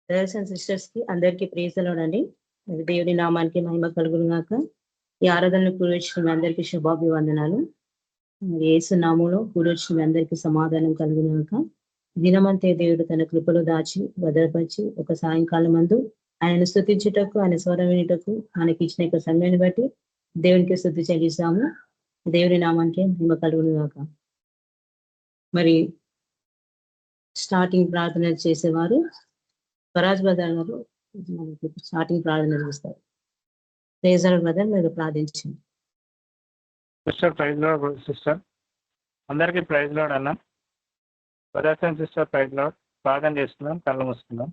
Brothers and sisters కి అందరికీ praise అండి. దేవుని నామానికి మహిమ కలుగును గాక. ఈ ఆరాధనలు కూడొచ్చిన మీ అందరికీ శుభాభివందనాలు. యేసు నామంలో కూడొచ్చిన మీ అందరికీ సమాధానం కలుగును గాక. దినమంతే దేవుడు తన కృపలో దాచి భద్రపరిచి ఒక సాయంకాలం మందు ఆయనను స్తుతించుటకు, ఆయన స్వరం వినుటకు మనకి ఇచ్చిన యొక్క సమయాన్ని బట్టి దేవునికి స్తుతి చెల్లిస్తాము. దేవుని నామానికి మహిమ కలుగును గాక. మరి స్టార్టింగ్ ప్రార్థన చేసేవారు స్వరాజ్ బ్రదర్ గారు స్టార్టింగ్ ప్రార్థన చేస్తారు. ప్రేజర్ బ్రదర్ మీరు ప్రార్థించండి. Sister praise lord. సిస్టర్ అందరికీ ప్రైజ్ లార్డ్ అన్న. Brothers and sister praise Lord. ప్రార్థన చేస్తున్నాం, కళ్ళు మూసుకుందాం.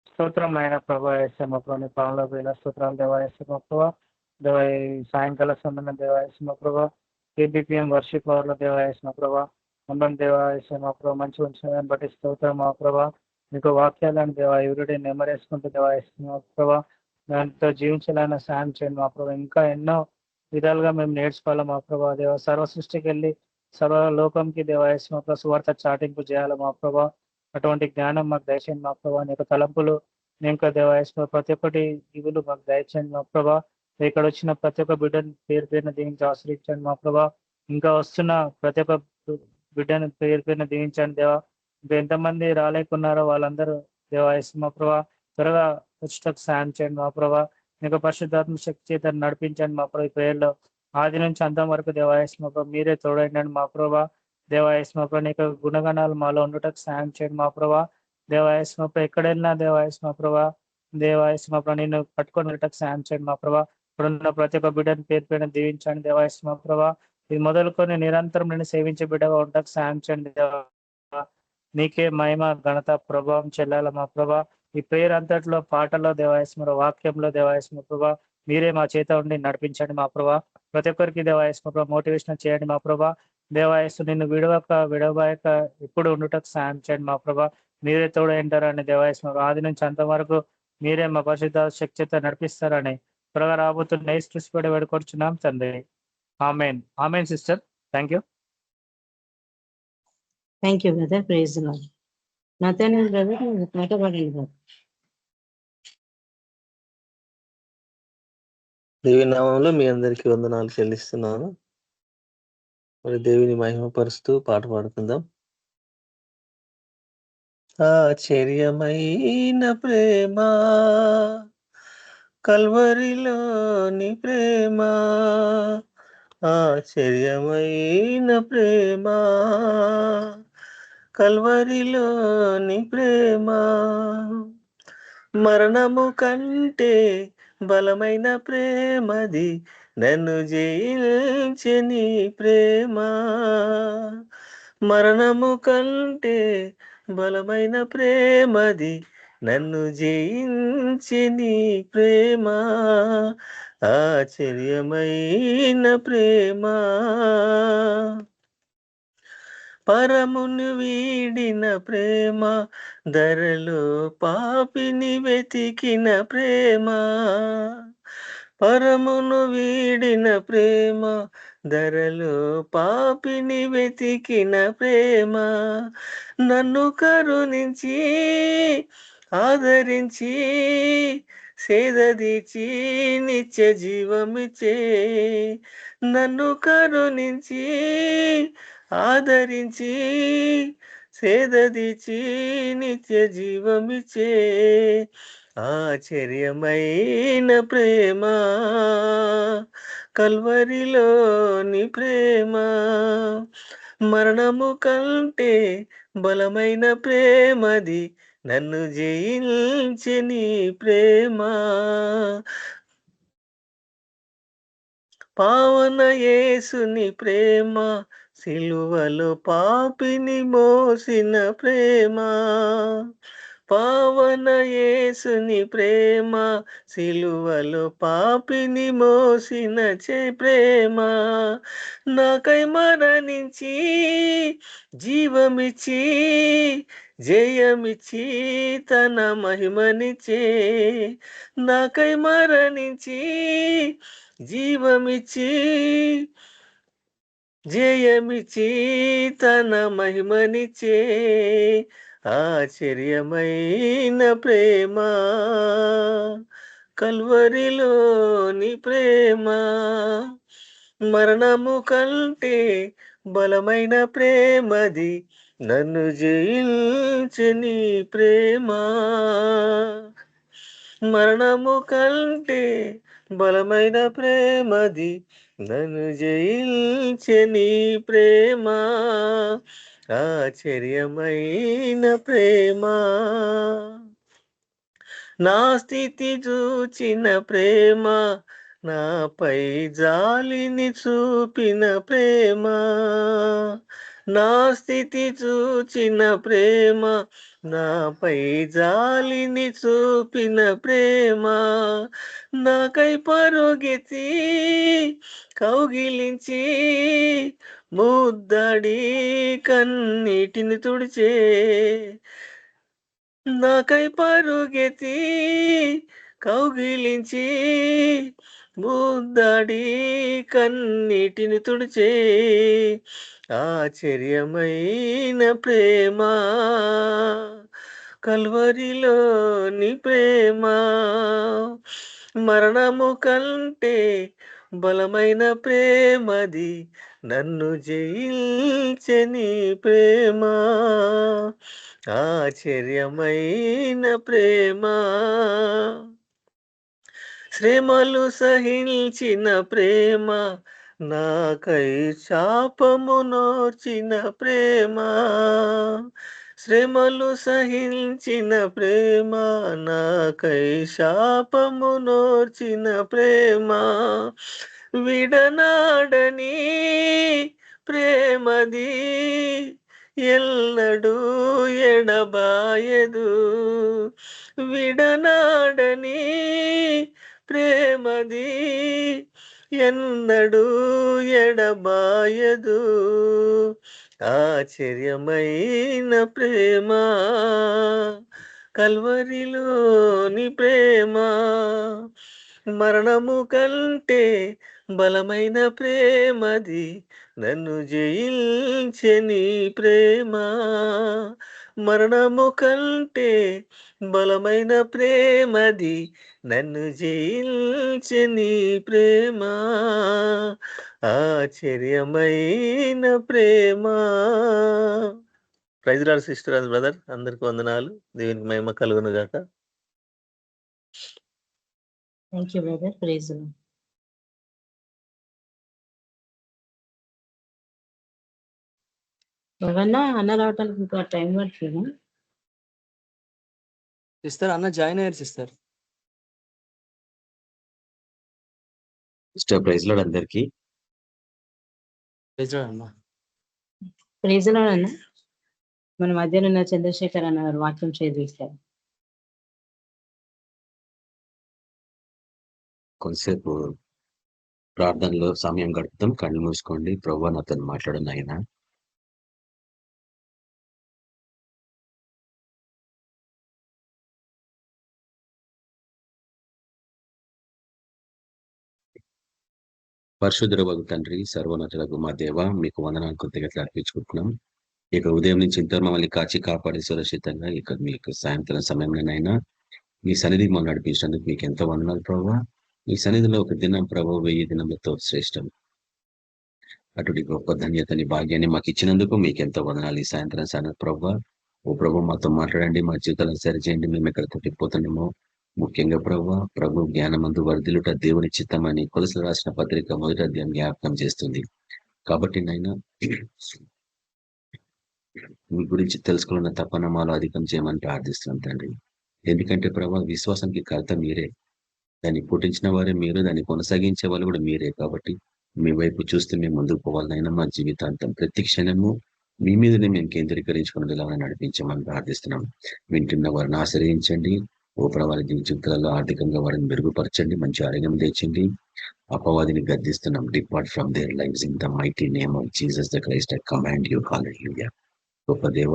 స్తోత్రం నాయన ప్రభా యేసయ్య ప్రభా, పాలన పోయిన స్తోత్రాలు దేవాయస్మ ప్రభా, దేవ సాయంకాల సమయంలో దేవాయస్మ ప్రభా, కేబిపిఎం వర్షిప్ అవర్లో దేవాయస్మ ప్రభా, మనం దేవాయస్మ ప్రభా మంచి ఉంచిన బట్టి స్తోత్రం మా ప్రభా. మీకు వాక్యాలను దేవా ఎవరిడే నెమరేసుకుంటూ దేవాయస్మ ప్రభా, దాంతో జీవించాలన్న సాయం చేయండి మా ప్రభా. ఇంకా ఎన్నో విధాలుగా మేము నేర్చుకోవాలి మా ప్రభా. దేవ సర్వ సృష్టికి వెళ్ళి సర్వ లోకంకి దేవాయస్మ ప్రభా సువార్త చాటింపు చేయాలి మా ప్రభా. అటువంటి జ్ఞానం మాకు దయచేయండి మా ప్రభా. నీ యొక్క తలంపులు ఇంకా దేవాయస్మ ప్రతి ఒక్కటి ఇవులు మాకు దయచేయండి మా ప్రభా. ఇక్కడ వచ్చిన ప్రతి ఒక్క బిడ్డను పేరు పేరున దీవించి ఆశ్రయించండి మా ప్రభా. ఇంకా వస్తున్న ప్రతి ఒక్క బిడ్డను పేరు పేరున దీవించండి దేవా. ఇంకా ఎంతమంది రాలేకున్నారో వాళ్ళందరూ దేవాయస్మ ప్రభా త్వరగా వచ్చేటకు సాయం చేయండి మా ప్రభా. మీకు పరిశుద్ధాత్మ శక్తి చేత నడిపించండి మా ప్రభా. ఈ ప్రేయర్లో ఆది నుంచి అంతం వరకు దేవాయస్మ ప్రభా మీరే తోడండి మా ప్రభా. దేవాయస్మ ప్రభా నీకు గుణగణాలు మాలో ఉండటకు సాయం చేయండి మా ప్రభా. దేవాయస్మ ప్రభా ఎక్కడ వెళ్ళినా దేవాయస్మ ప్రభా, దేవాయస్మ ప్రభా నేను పట్టుకొని ఉండటకు సాయం చేయండి మా ప్రభా. ఇప్పుడున్న ప్రతి ఒక్క బిడ్డను పేరు పేరున దీవించండి దేవాయస్మ ప్రభా. ఇది మొదలుకొని నిరంతరం నేను సేవించే బిడ్డగా ఉండటకు సాయం చేయండి దేవా. నీకే మహిమ ఘనత ప్రభావం చెల్లాల మా ప్రభా. ఈ ప్రేయర్ అంతట్లో పాటలో దేవాయస్మ వాక్యంలో దేవాయస్మ ప్రభా మీరే మా చేత ఉండి నడిపించండి మా ప్రభా. ప్రతి ఒక్కరికి దేవాయస్మ ప్రభా మోటివేషన్ చేయండి మా ప్రభా. దేవాయస్సు నిన్ను విడవక ఎప్పుడు ఉండుటకు సాయం చేయండి మా ప్రభా. మీరే తోడైంటారని దేవాయస్మ ఆది నుంచి అంతవరకు మీరే మా పరిశుద్ధ శక్తితో నడిపిస్తారని త్వరగా రాబోతున్న యేసుక్రీస్తు వేడుకొచ్చున్నాం తండ్రి. Amen. Amen sister. Thank you. Thank you brother. Praise Lord. నాతోనే బ్రదర్ పాట పాడండి బ్రదర్. దేవి నామంలో మీ అందరికీ వందనాలు చెల్లిస్తున్నాను. మరి దేవిని మహిమపరుస్తూ పాట పాడుకుందాం. ఆశ్చర్యమైన ప్రేమ కల్వరిలోని ప్రేమ, ఆశ్చర్యమైన ప్రేమ కల్వరిలోని ప్రేమ, మరణము కంటే బలమైన ప్రేమది నన్ను జయించని ప్రేమ, మరణము కంటే బలమైన ప్రేమది నన్ను జయించని ప్రేమ, ఆశ్చర్యమైన ప్రేమ, పరమును వీడిన ప్రేమ, ధరలో పాపిని వెతికిన ప్రేమ, పరమును వీడిన ప్రేమ, ధరలో పాపిని వెతికిన ప్రేమ, నన్ను కరుణించి ఆదరించి సేదదీచి నిత్య జీవమిచ్చే, నన్ను కరుణించి ఆదరించి సేదదీచి నిత్య జీవమిచ్చే, ఆశ్చర్యమైన ప్రేమ కల్వరిలోని ప్రేమ, మరణము కంటే బలమైన ప్రేమది నన్ను జయించని ప్రేమ, పావన యేసుని ప్రేమ, సిలువలో పాపిని మోసిన ప్రేమ, పావన యేసుని ప్రేమ, సిలువలో పాపిని మోసిన ప్రేమ, నాకై మరణించి జీవమిచ్చి జయమిచ్చి తన మహిమనిచ్చే, నాకై మరణించి జీవమిచ్చి జయమిచి తన మహిమనిచే ఆశ్చర్యమైన ప్రేమ కల్వరిలోని ప్రేమ మరణము కంటే బలమైన ప్రేమది నన్ను జయించని ప్రేమ మరణము కంటే బలమైన ప్రేమది నన్ను జయించని ప్రేమ ఆశ్చర్యమైన ప్రేమ నా స్థితి చూచిన ప్రేమ నాపై జాలిని చూపిన ప్రేమ నా స్థితి చూచిన ప్రేమ నాపై జాలిని చూపిన ప్రేమ నాకై పరుగెత్తి కౌగిలించి ముద్దడి కన్నీటిని తుడిచే నాకై పరుగెత్తి కౌగిలించి ముద్దడి కన్నీటిని తుడిచే ఆశ్చర్యమైన ప్రేమ కల్వరిలోని ప్రేమ మరణము కంటే బలమైన ప్రేమది నన్ను జయించని ప్రేమ ఆశ్చర్యమైన ప్రేమ శ్రమలు సహించిన ప్రేమ నాకై శాపము నోర్చిన ప్రేమ శ్రమలు సహించిన ప్రేమ నాకై శాపము నోర్చిన ప్రేమ విడనాడని ప్రేమది ఎల్లడూ ఎడబాయదు విడనాడని ప్రేమది ఎన్నడూ ఎడబాయదు ఆశ్చర్యమైన ప్రేమ కల్వరిలోని ప్రేమ మరణము కంటే బలమైన ప్రేమది నన్ను జయించని ప్రేమ మరణము కంటే బలమైన ప్రేమది నన్ను జయించని ప్రేమ ఆశ్చర్యమైన ప్రేమ. Praise lord sister and brother, అందరికి వందనాలు. దేవునికి మహిమ కలుగును గాక. Thank you brother. Praise lord. ఎవరన్నా అన్న రావటానికి ఇంకా టైం పడుతుందా? సిస్టర్ అన్న జాయిన్ అయ్యారు సిస్టర్. సిస్టర్ ప్రైజ్ లార్డ్ అందరికి. ప్రైజ్ లార్డ్ అన్న. ప్రైజ్ లార్డ్ అన్న. మన మధ్యలో ఉన్న చంద్రశేఖర్ అన్న గారు వాక్యం చేస్తారు. కొంతసేపు ప్రార్థనలో సమయం గడుపుతాం. కళ్ళు మూసుకోండి. ప్రభువా నాతో మాట్లాడండి ఆయన. పరిశుద్ధుడవగు తండ్రి, సర్వోన్నతులకు మా దేవ, మీకు వందనాలు కృతజ్ఞతలు అర్పించుకుంటున్నాం. ఇక ఉదయం నుంచి ఇంత మమ్మల్ని కాచి కాపాడి సురక్షితంగా ఇక మీకు సాయంత్రం సమయంలోనైనా మీ సన్నిధికి మనం నడిపించినందుకు మీకు ఎంతో వందనాలు ప్రభువా. మీ సన్నిధిలో ఒక దినం ప్రభు 1000 దినములతో శ్రేష్టం. అటువంటి గొప్ప ధన్యతని భాగ్యాన్ని మాకు ఇచ్చినందుకు మీకు ఎంతో వందనాలు. ఈ సాయంత్రం ప్రభువా, ఓ ప్రభు మాతో మాట్లాడండి, మా జీవితాలను సరిచేయండి. మేము ఎక్కడ తప్పిపోతున్నామో ముఖ్యంగా ప్రభు జ్ఞానమందు వర్ధిల్లుట దేవుని చిత్తమని కొలసలు రాసిన పత్రిక 1వ అధ్యాయం జ్ఞాపకం చేస్తుంది. కాబట్టి నాయన మీ గురించి తెలుసుకున్న తపన మాలో అధికం చేయమని ప్రార్థిస్తున్నాం తండ్రి. ఎందుకంటే విశ్వాసానికి కర్త మీరే, దాన్ని పుట్టించిన వారే మీరు, దాన్ని కొనసాగించే వాళ్ళు కూడా మీరే. కాబట్టి మీ వైపు చూస్తే మేము ముందుకు పోవాలనైనా మా జీవితాంతం ప్రతి క్షణము మీ మీదనే మేము కేంద్రీకరించుకునేలా నడిపించమని ప్రార్థిస్తున్నాం. వింటున్న వారిని ఆశ్రయించండి. ఓ వారి జీవితాలలో ఆర్థికంగా వారిని మెరుగుపరచండి, మంచి ఆరోగ్యం తెచ్చండి. అపవాదిని గద్దిస్తున్నాం. Depart from their lives in the mighty name of Jesus the Christ I command you. Hallelujah. గొప్ప దేవ,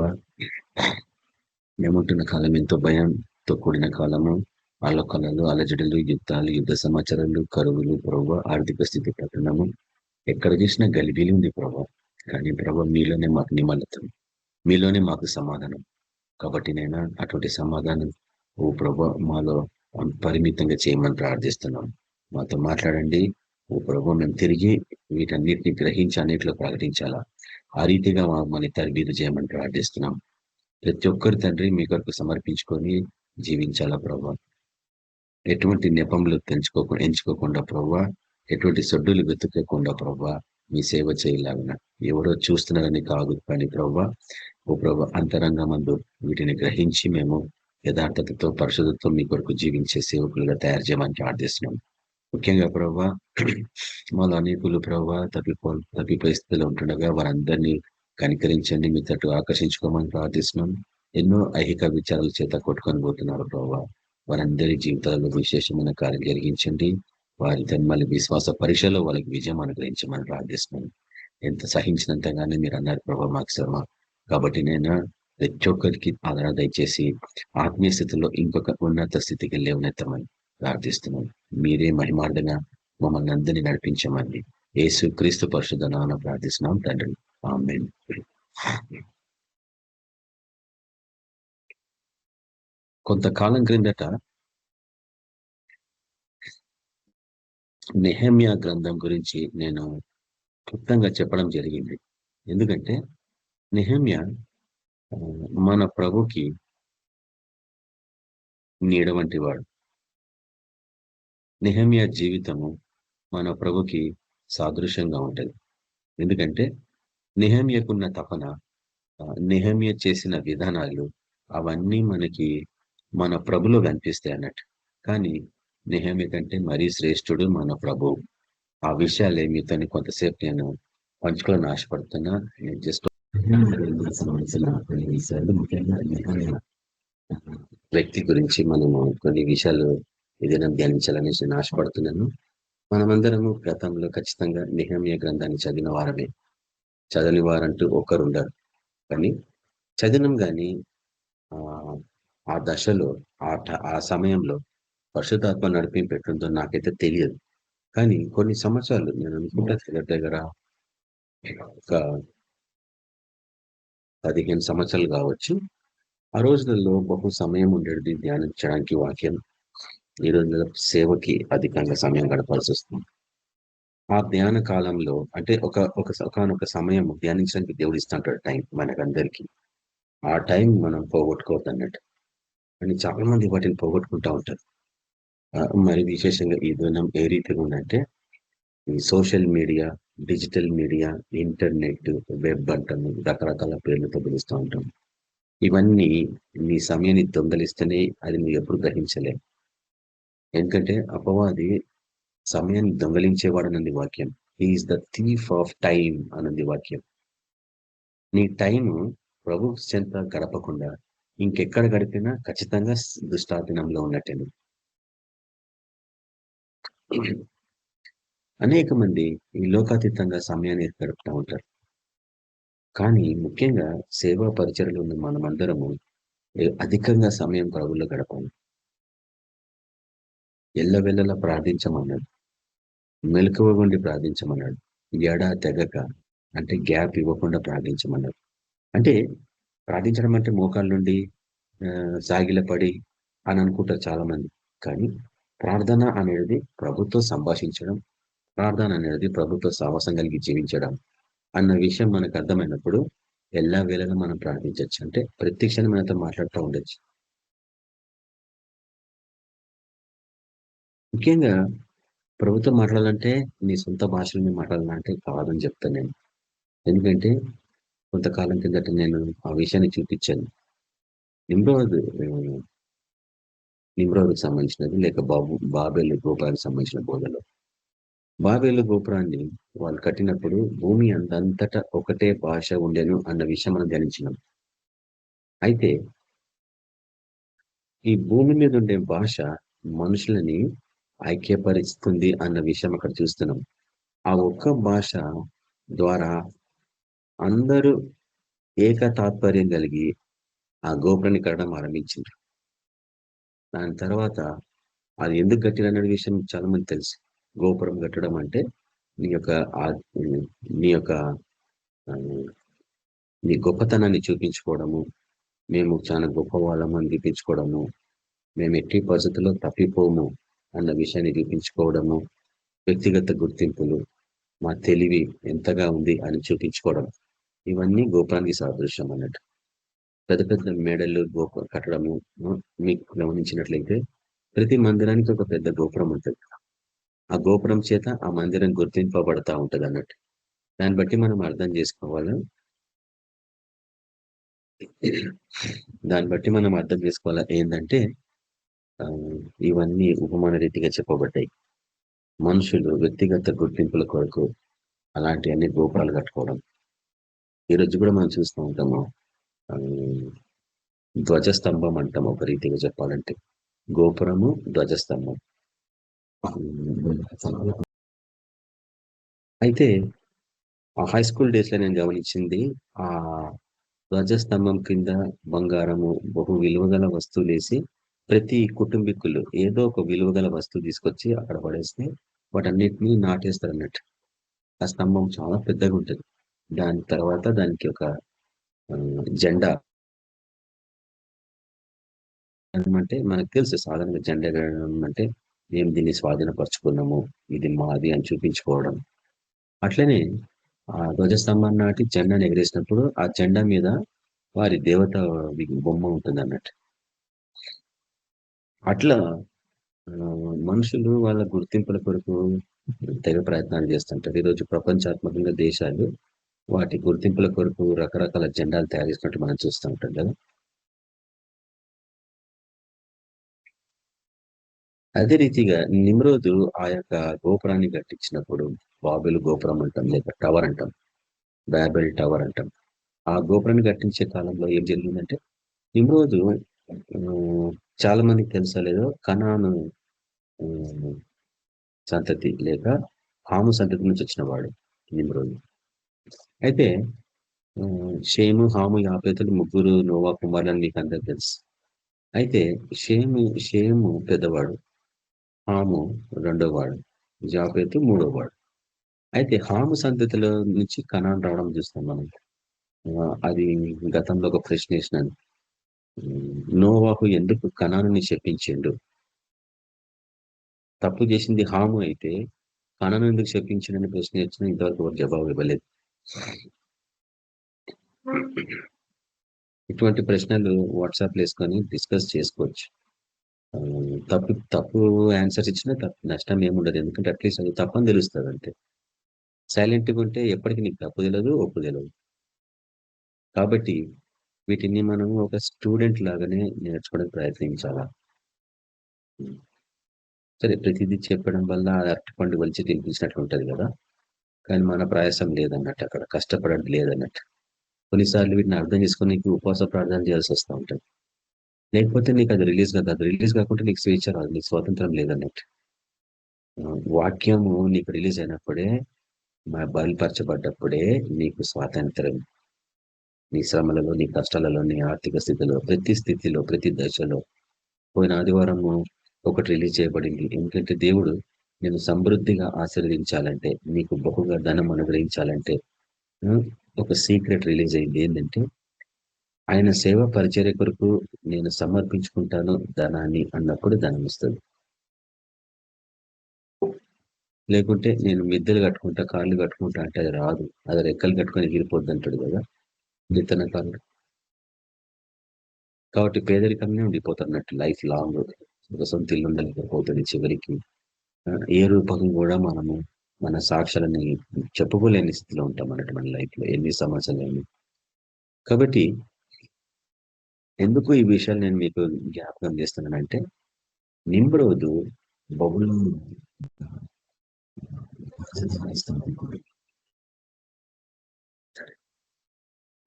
మేముంటున్న కాలం ఎంతో భయంతో కూడిన కాలము. అల్లకలలు, అలజడులు, యుద్ధాలు, యుద్ధ సమాచారాలు, కరువులు, ఆర్థిక స్థితి పట్టణము, ఎక్కడ చూసినా గలిబిలి ఉంది ప్రభా. కానీ ప్రభా మీలోనే మాకు నిమలతం, మీలోనే మాకు సమాధానం. కాబట్టి నేను అటువంటి సమాధానం ఓ ప్రభా మాలో పరిమితంగా చేయమని ప్రార్థిస్తున్నాం. మాతో మాట్లాడండి ఓ ప్రభా. మేము తిరిగి వీటన్నిటిని గ్రహించి అన్నిటిలో ప్రకటించాలా. ఆ రీతిగా మమ్మల్ని తరబీదు చేయమని ప్రార్థిస్తున్నాం. ప్రతి ఒక్కరి తండ్రి మీ కొరకు సమర్పించుకొని జీవించాలా ప్రభా. ఎటువంటి నెపములు ఎంచుకోకుండా ప్రభా, ఎటువంటి సొడ్డులు వెతుక్కోకుండా ప్రభా మీ సేవ చేయలాగిన ఎవరో చూస్తున్నారని కాదు, కానీ ప్రభా ఓ ప్రభా అంతరంగమందు వీటిని గ్రహించి మేము యథార్థతతో పరిశుద్ధతో మీ కొరకు జీవించే సేవకులుగా తయారు చేయమని ప్రార్థిస్తున్నాం. ముఖ్యంగా ప్రభా మాలో అనేకులు ప్రభా తప్పిపోయే స్థితిలో ఉంటుండగా వారందరినీ కనికరించండి, మీ తట్టు ఆకర్షించుకోమని ప్రార్థిస్తున్నాం. ఎన్నో ఐహిక విచారాల చేత కొట్టుకొని పోతున్నారు ప్రభా. వారందరి జీవితాలలో విశేషమైన కార్యం జరిగించండి. వారి మళ్ళీ విశ్వాస పరీక్షలో వాళ్ళకి విజయం అనుగ్రహించమని ప్రార్థిస్తున్నాను. ఎంత సహించినంతగానే మీరు అన్నారు ప్రభా మాకు శ్రమ. కాబట్టి నేను ప్రతి ఒక్కరికి ఆదరణ దయచేసి ఆత్మీయ స్థితిలో ఇంకొక ఉన్నత స్థితికి లేవనెత్తమని ప్రార్థిస్తున్నాను. మీరే మహిమార్థంగా మమ్మల్ని అందరినీ నడిపించమని యేసు క్రీస్తు పరిశుద్ధ నామమున ప్రార్థిస్తున్నాం తండ్రి, ఆమేన్. కొంతకాలం క్రిందట నెహెమ్యా గ్రంథం గురించి నేను క్లుప్తంగా చెప్పడం జరిగింది. ఎందుకంటే నెహెమ్యా మన ప్రభుకి నీడ వంటి వాడు. నెహెమ్యా జీవితము మన ప్రభుకి సాదృశ్యంగా ఉంటుంది. ఎందుకంటే నెహెమ్యాకున్న తపన, నెహెమ్యా చేసిన విధానాలు అవన్నీ మనకి మన ప్రభులో కనిపిస్తాయి అన్నట్టు. కానీ నెహెమ్యా కంటే మరీ శ్రేష్ఠుడు మన ప్రభు. ఆ విషయాలే మీతో కొంతసేపు నేను పంచుకోవాలని ఆశపడుతున్నా. నేను జస్ట్ సంబంధించిన కొన్ని విషయాలు, ముఖ్యంగా నెహెమ్యా వ్యక్తి గురించి మనము కొన్ని విషయాలు ఏదైనా ధ్యానించాలని నేను ఆశపడుతున్నాను. మనమందరము గతంలో ఖచ్చితంగా నెహెమ్యా గ్రంథాన్ని చదివిన వారమే. చదవని వారంటూ ఒకరు ఉండరు. కానీ చదివినం కానీ ఆ దశలో ఆ సమయంలో పరిశుద్ధాత్మ నడిపింపు ఎట్లుందో నాకైతే తెలియదు. కానీ కొన్ని సంవత్సరాలు నేను అనుకుంటా దగ్గర ఒక 15 సంవత్సరాలు కావచ్చు. ఆ రోజులలో బహు సమయం ఉండేది ధ్యానించడానికి వాక్యం. ఈ రోజుల్లో సేవకి అధికంగా సమయం గడపాల్సి వస్తుంది. ఆ ధ్యాన కాలంలో అంటే ఒకనొక సమయం ధ్యానించడానికి దేవుడు ఇస్తుంటాడు టైం మనకందరికీ. ఆ టైం మనం పోగొట్టుకోవద్దు అన్నట్టు. అని చాలా మంది వాటిని పోగొట్టుకుంటా ఉంటారు. మరి విశేషంగా ఈ దినం ఏ రీతిగా ఉందంటే ఈ social media, digital media, internet, web అంటాము, రకరకాల పేర్లతో పిలుస్తూ ఉంటాం. ఇవన్నీ నీ సమయాన్ని దొంగలిస్తేనే అది నువ్వు ఎప్పుడు గ్రహించలేవు. ఎందుకంటే అపవాది సమయాన్ని దొంగలించేవాడు అన్నది వాక్యం. He is the thief of time అన్నది వాక్యం. నీ టైము ప్రభు చెంత గడపకుండా ఇంకెక్కడ గడిపినా ఖచ్చితంగా దుష్టాధీనంలో ఉన్నట్టే. అనేక మంది ఈ లోకాతీతంగా సమయాన్ని గడుపుతూ ఉంటారు. కానీ ముఖ్యంగా సేవా పరిచయలో ఉన్న మనమందరము అధికంగా సమయం ప్రభువులో గడపాలి. ఎల్లవెల్లలా ప్రార్థించమన్నాడు, మెలకువగుండి ప్రార్థించమన్నాడు, ఎడా తెగక అంటే గ్యాప్ ఇవ్వకుండా ప్రార్థించమన్నాడు. అంటే ప్రార్థించడం అంటే మోకాళ్ళ నుండి సాగిలపడి అని అనుకుంటారు చాలా మంది. కానీ ప్రార్థన అనేది ప్రభుతో సంభాషించడం, ప్రార్థన అనేది ప్రభుతో సావాసం కలిగి జీవించడం అన్న విషయం మనకు అర్థమైనప్పుడు ఎల్లా వేళలా మనం ప్రార్థించవచ్చు. అంటే ప్రతి క్షణం మనతో మాట్లాడుతూ ఉండొచ్చు. ముఖ్యంగా ప్రభుతో మాట్లాడాలంటే నీ సొంత భాషలో మాట్లాడాలంటే కాదని చెప్తాను నేను. ఎందుకంటే కొంతకాలం కిందట నేను ఆ విషయాన్ని చూపించాను. నిమ్రోదుకు సంబంధించినది, లేక బాబేలు గోపురానికి సంబంధించిన బోధలో. బాబేలు గోపురాన్ని వాళ్ళు కట్టినప్పుడు భూమి అంతటా ఒకటే భాష ఉండేను అన్న విషయం మనం ధ్యానించినాం. అయితే ఈ భూమి మీద ఉండే భాష మనుషులని ఐక్యపరుస్తుంది అన్న విషయం అక్కడ చూస్తున్నాం. ఆ ఒక్క భాష ద్వారా అందరూ ఏక తాత్పర్యం కలిగి ఆ గోపురాన్ని కట్టడం ఆరంభించింది. దాని తర్వాత అది ఎందుకు కట్టిన అనే విషయం చాలా మంది తెలుసు. గోపురం కట్టడం అంటే నీ యొక్క నీ యొక్క ఆ, నీ గొప్పతనాన్ని చూపించుకోవడము, మేము చాలా గొప్ప వాళ్ళము అని చూపించుకోవడము, మేము ఎట్టి పరిస్థితుల్లో తప్పిపోము అన్న విషయాన్ని చూపించుకోవడము, వ్యక్తిగత గుర్తింపులు, మా తెలివి ఎంతగా ఉంది అని చూపించుకోవడం, ఇవన్నీ గోపురానికి సాదృశ్యం అన్నట్టు. పెద్ద పెద్ద మేడలు కట్టడము మీకు గమనించినట్లయితే ప్రతి మందిరానికి ఒక పెద్ద గోపురం ఉంటుంది. ఆ గోపురం చేత ఆ మందిరం గుర్తింపబడతా ఉంటది అన్నట్టు. దాన్ని బట్టి మనం అర్థం చేసుకోవాలి ఏంటంటే ఇవన్నీ ఉపమాన రీతిగా చెప్పబడ్డాయి. మనుషులు వ్యక్తిగత గుర్తింపుల కొరకు అలాంటి అన్ని గోపురాలు కట్టుకోవడం. ఈ రోజు కూడా మనం చూస్తూ ఉంటాము. ధ్వజస్తంభం అంటాం ఒక రీతిగా చెప్పాలంటే. గోపురము, ధ్వజస్తంభం. అయితే ఆ హై స్కూల్ డేస్ లో నేను గమనించింది, ఆ ధ్వజస్తంభం కింద బంగారము బహు విలువగల వస్తువులు వేసి ప్రతి కుటుంబీకులు ఏదో ఒక విలువగల వస్తువు తీసుకొచ్చి అక్కడ పడేస్తే వాటన్నిటినీ నాటేస్తారు అన్నట్టు. ఆ స్తంభం చాలా పెద్దగా ఉంటుంది. దాని తర్వాత దానికి ఒక జెండా అంటే మనకు తెలుసు సాధారణంగా జెండా అంటే మేము దీన్ని స్వాధీనపరచుకున్నాము, ఇది మాది అని చూపించుకోవడం. అట్లనే ఆ ధ్వజస్తంభం నాటి జెండాను ఎగరేసినప్పుడు ఆ జెండా మీద వారి దేవత బొమ్మ ఉంటుంది అన్నట్టు. అట్లా మనుషులు వాళ్ళ గుర్తింపుల కొరకు తెగ ప్రయత్నాలు చేస్తుంటారు. ఈరోజు ప్రపంచాత్మకంగా దేశాలు వాటి గుర్తింపుల కొరకు రకరకాల జెండాలు తయారు చేసినట్టు మనం చూస్తూ ఉంటాం కదా. అదే రీతిగా నిమ్రోదు ఆ యొక్క గోపురాన్ని కట్టించినప్పుడు, బాబెల్ గోపురం అంటాం, లేక టవర్ అంటాం, బాబెల్ టవర్ అంటాం. ఆ గోపురాన్ని కట్టించే కాలంలో ఏం జరిగిందంటే, నిమ్రోదు చాలా మందికి తెలుసా లేదో కనాను సంతతి లేక హాము సంతతి నుంచి వచ్చిన వాడు నిమ్రోదు. అయితే షేము, హాము, యాపేతులు ముగ్గురు నోవా కుమారులని మీకు అందరికి తెలుసు. అయితే షేము పెద్దవాడు, హాము రెండోవాడు, జాపేతు మూడోవాడు. అయితే హాము సంతతిలో నుంచి కనాన్ రావడం చూస్తాం మనం. అది గతంలో ఒక ప్రశ్న వేసినాను. నోవాహు ఎందుకు కనానుని చెప్పించిండు? తప్పు చేసింది హాము అయితే కనాను ఎందుకు చెప్పించిండని ప్రశ్న వచ్చినా ఇంతవరకు ఒక జవాబు ఇవ్వలేదు. ఇటువంటి ప్రశ్నలు వాట్సాప్ వేసుకొని డిస్కస్ చేసుకోవచ్చు. తప్పు ఆన్సర్స్ ఇచ్చినా నష్టం ఏముండదు. ఎందుకంటే అట్లీస్ట్ అది తప్పని తెలుస్తుంది. అంతే సైలెంట్గా ఉంటే ఎప్పటికీ నీకు తప్పు తెలియదు, ఒప్పు తెలియదు. కాబట్టి వీటిని మనం ఒక స్టూడెంట్ లాగానే నేర్చుకోవడానికి ప్రయత్నించాలా. సరే, ప్రతిదీ చెప్పడం వల్ల అరటిపండు వలిచి తినిపించినట్లు ఉంటుంది కదా, కానీ మన ప్రయాసం లేదన్నట్టు, అక్కడ కష్టపడడం లేదన్నట్టు. కొన్నిసార్లు వీటిని అర్థం చేసుకుని నీకు ఉపవాస ప్రార్థన చేయాల్సి వస్తూ ఉంటుంది. లేకపోతే నీకు అది రిలీజ్ కాదు. అది రిలీజ్ కాకుంటే నీకు స్వేచ్ఛ రాదు, నీకు స్వాతంత్రం లేదన్నట్టు. వాక్యము నీకు రిలీజ్ అయినప్పుడే, బయలుపరచబడ్డప్పుడే నీకు స్వాతంత్రం. నీ శ్రమలలో, నీ కష్టాలలో, నీ ఆర్థిక స్థితిలో, ప్రతి స్థితిలో, ప్రతి దశలో. పోయిన ఆదివారము ఒకటి రిలీజ్ చేయబడింది. ఎందుకంటే దేవుడు నేను సమృద్ధిగా ఆశీర్వదించాలంటే, నీకు బహుగా ధనం అనుగ్రహించాలంటే ఒక సీక్రెట్ రిలీజ్ అయింది. ఏంటంటే ఆయన సేవ పరిచర్య కొరకు నేను సమర్పించుకుంటాను ధనాన్ని అన్నప్పుడు ధనం ఇస్తుంది. లేకుంటే నేను మిద్దెలు కట్టుకుంటా, కాళ్ళు కట్టుకుంటా అంటే అది రాదు. అది రెక్కలు కట్టుకొని ఎగిరిపోద్ది అంటాడు కదా విత్తన కాళ్ళు. కాబట్టి పేదరికంగా ఉండిపోతున్నట్టు లైఫ్ లాంగ్. ఒక సొంత ఇల్లు ఉండలేకపోతుంది చివరికి. ఏ రూపంగా కూడా మనము మన సాక్ష్యాలని చెప్పుకోలేని స్థితిలో ఉంటాం అన్నట్టు మన లైఫ్ లో ఎన్ని సమస్యలు. కాబట్టి ఎందుకు ఈ విషయాలు నేను మీకు జ్ఞాపకం చేస్తున్నానంటే, నిమ్రోదు బబులు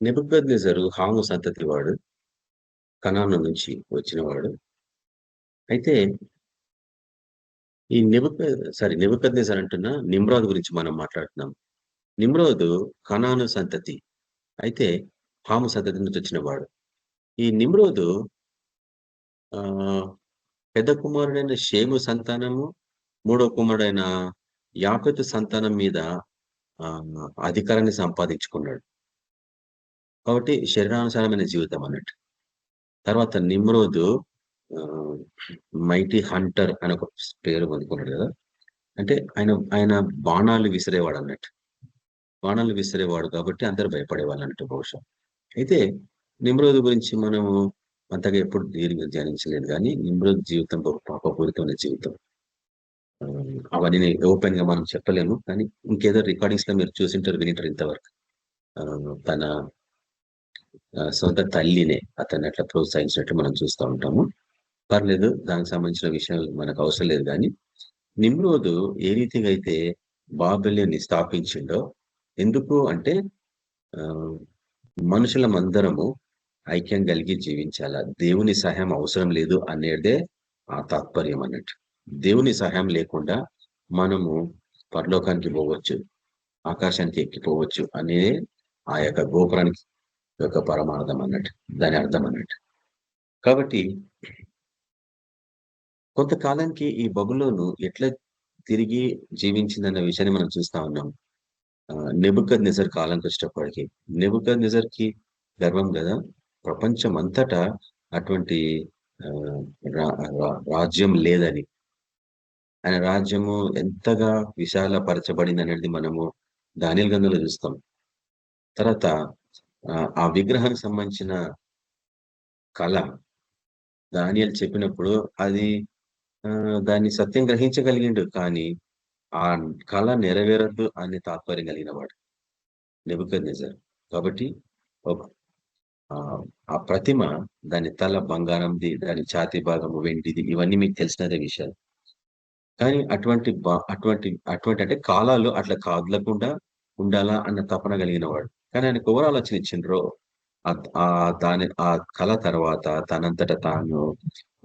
నెబుకద్నెజరు హాము సంతతి వాడు, కనాను నుంచి వచ్చినవాడు. అయితే ఈ నెబుకద్నెజర్ అంటున్నా నిమ్రోదు గురించి మనం మాట్లాడుతున్నాం. నిమ్రోదు కనాను సంతతి, అయితే హాము సంతతి నుంచి వచ్చినవాడు. ఈ నిమ్రోదు పెద్ద కుమారుడైన షేము సంతానము, మూడో కుమారుడైన యాపెతు సంతానం మీద అధికారాన్ని సంపాదించుకున్నాడు. కాబట్టి శరీరానుసారమైన జీవితం అన్నట్టు. తర్వాత నిమ్రోదు మైటీ హంటర్ అని ఒక పేరు పొందుకున్నాడు కదా. అంటే ఆయన ఆయన బాణాలు విసిరేవాడు అన్నట్టు. బాణాలు విసిరేవాడు కాబట్టి అందరూ భయపడేవాళ్ళు అన్నట్టు బహుశా. అయితే నిమ్రోదు గురించి మనము అంతగా ఎప్పుడు దీర్ఘంగా ధ్యానించలేదు, కానీ నిమ్రోదు జీవితం బహు పాపపూరితమైన జీవితం. అవన్నీ ఓపెన్ గా మనం చెప్పలేము, కానీ ఇంకేదో రికార్డింగ్స్ లో మీరు చూసింటారు, వినింటారు ఇంతవరకు. తన సొంత తల్లినే అతన్ని అట్లా ప్రోత్సహించినట్టు మనం చూస్తూ ఉంటాము. పర్లేదు, దానికి సంబంధించిన విషయాలు మనకు అవసరం లేదు. కానీ నిమ్రోదు ఏ రీతిగా అయితే బాబెల్యాన్ని స్థాపించిండో, ఎందుకు అంటే మనుషులమందరము ఐక్యం కలిగి జీవించాలా, దేవుని సహాయం అవసరం లేదు అనేదే ఆ తాత్పర్యం అన్నట్టు. దేవుని సహాయం లేకుండా మనము పరలోకానికి పోవచ్చు, ఆకాశానికి ఎక్కిపోవచ్చు అనే ఆ యొక్క గోపురానికి యొక్క పరమార్థం అన్నట్టు, దాని అర్థం అన్నట్టు. కాబట్టి కొంతకాలానికి ఈ బబులోను ఎట్లా తిరిగి జీవించిందన్న విషయాన్ని మనం చూస్తా ఉన్నాం. నెబుకద్నెజర్ కాలంకి వచ్చేటప్పటికి, నెబుకద్నెజర్కి గర్వం కదా, ప్రపంచం అంతటా అటువంటి రాజ్యం లేదని, ఆయన రాజ్యము ఎంతగా విశాలపరచబడింది అనేది మనము దానియేలు గ్రంథంలో చూస్తాం. తర్వాత ఆ విగ్రహానికి సంబంధించిన కళ దానియేలు చెప్పినప్పుడు అది దాన్ని సత్యం గ్రహించగలిగిండు, కానీ ఆ కళ నెరవేరద్దు అనే తాత్పర్యం కలిగిన వాడు నెబుకద్నెజర్. కాబట్టి ఆ ప్రతిమ, దాని తల బంగారంది, దాని ఛాతీ భాగము వెండిది, ఇవన్నీ మీకు తెలిసినదే విషయాలు. కానీ అటువంటి అటువంటి అంటే కాలాలు అట్లా కాదలకుండా ఉండాలా అన్న తపన కలిగిన వాడు. కానీ ఆయనకు ఎవరు ఆలోచన ఇచ్చిండ్రో ఆ కళ తర్వాత తనంతట తాను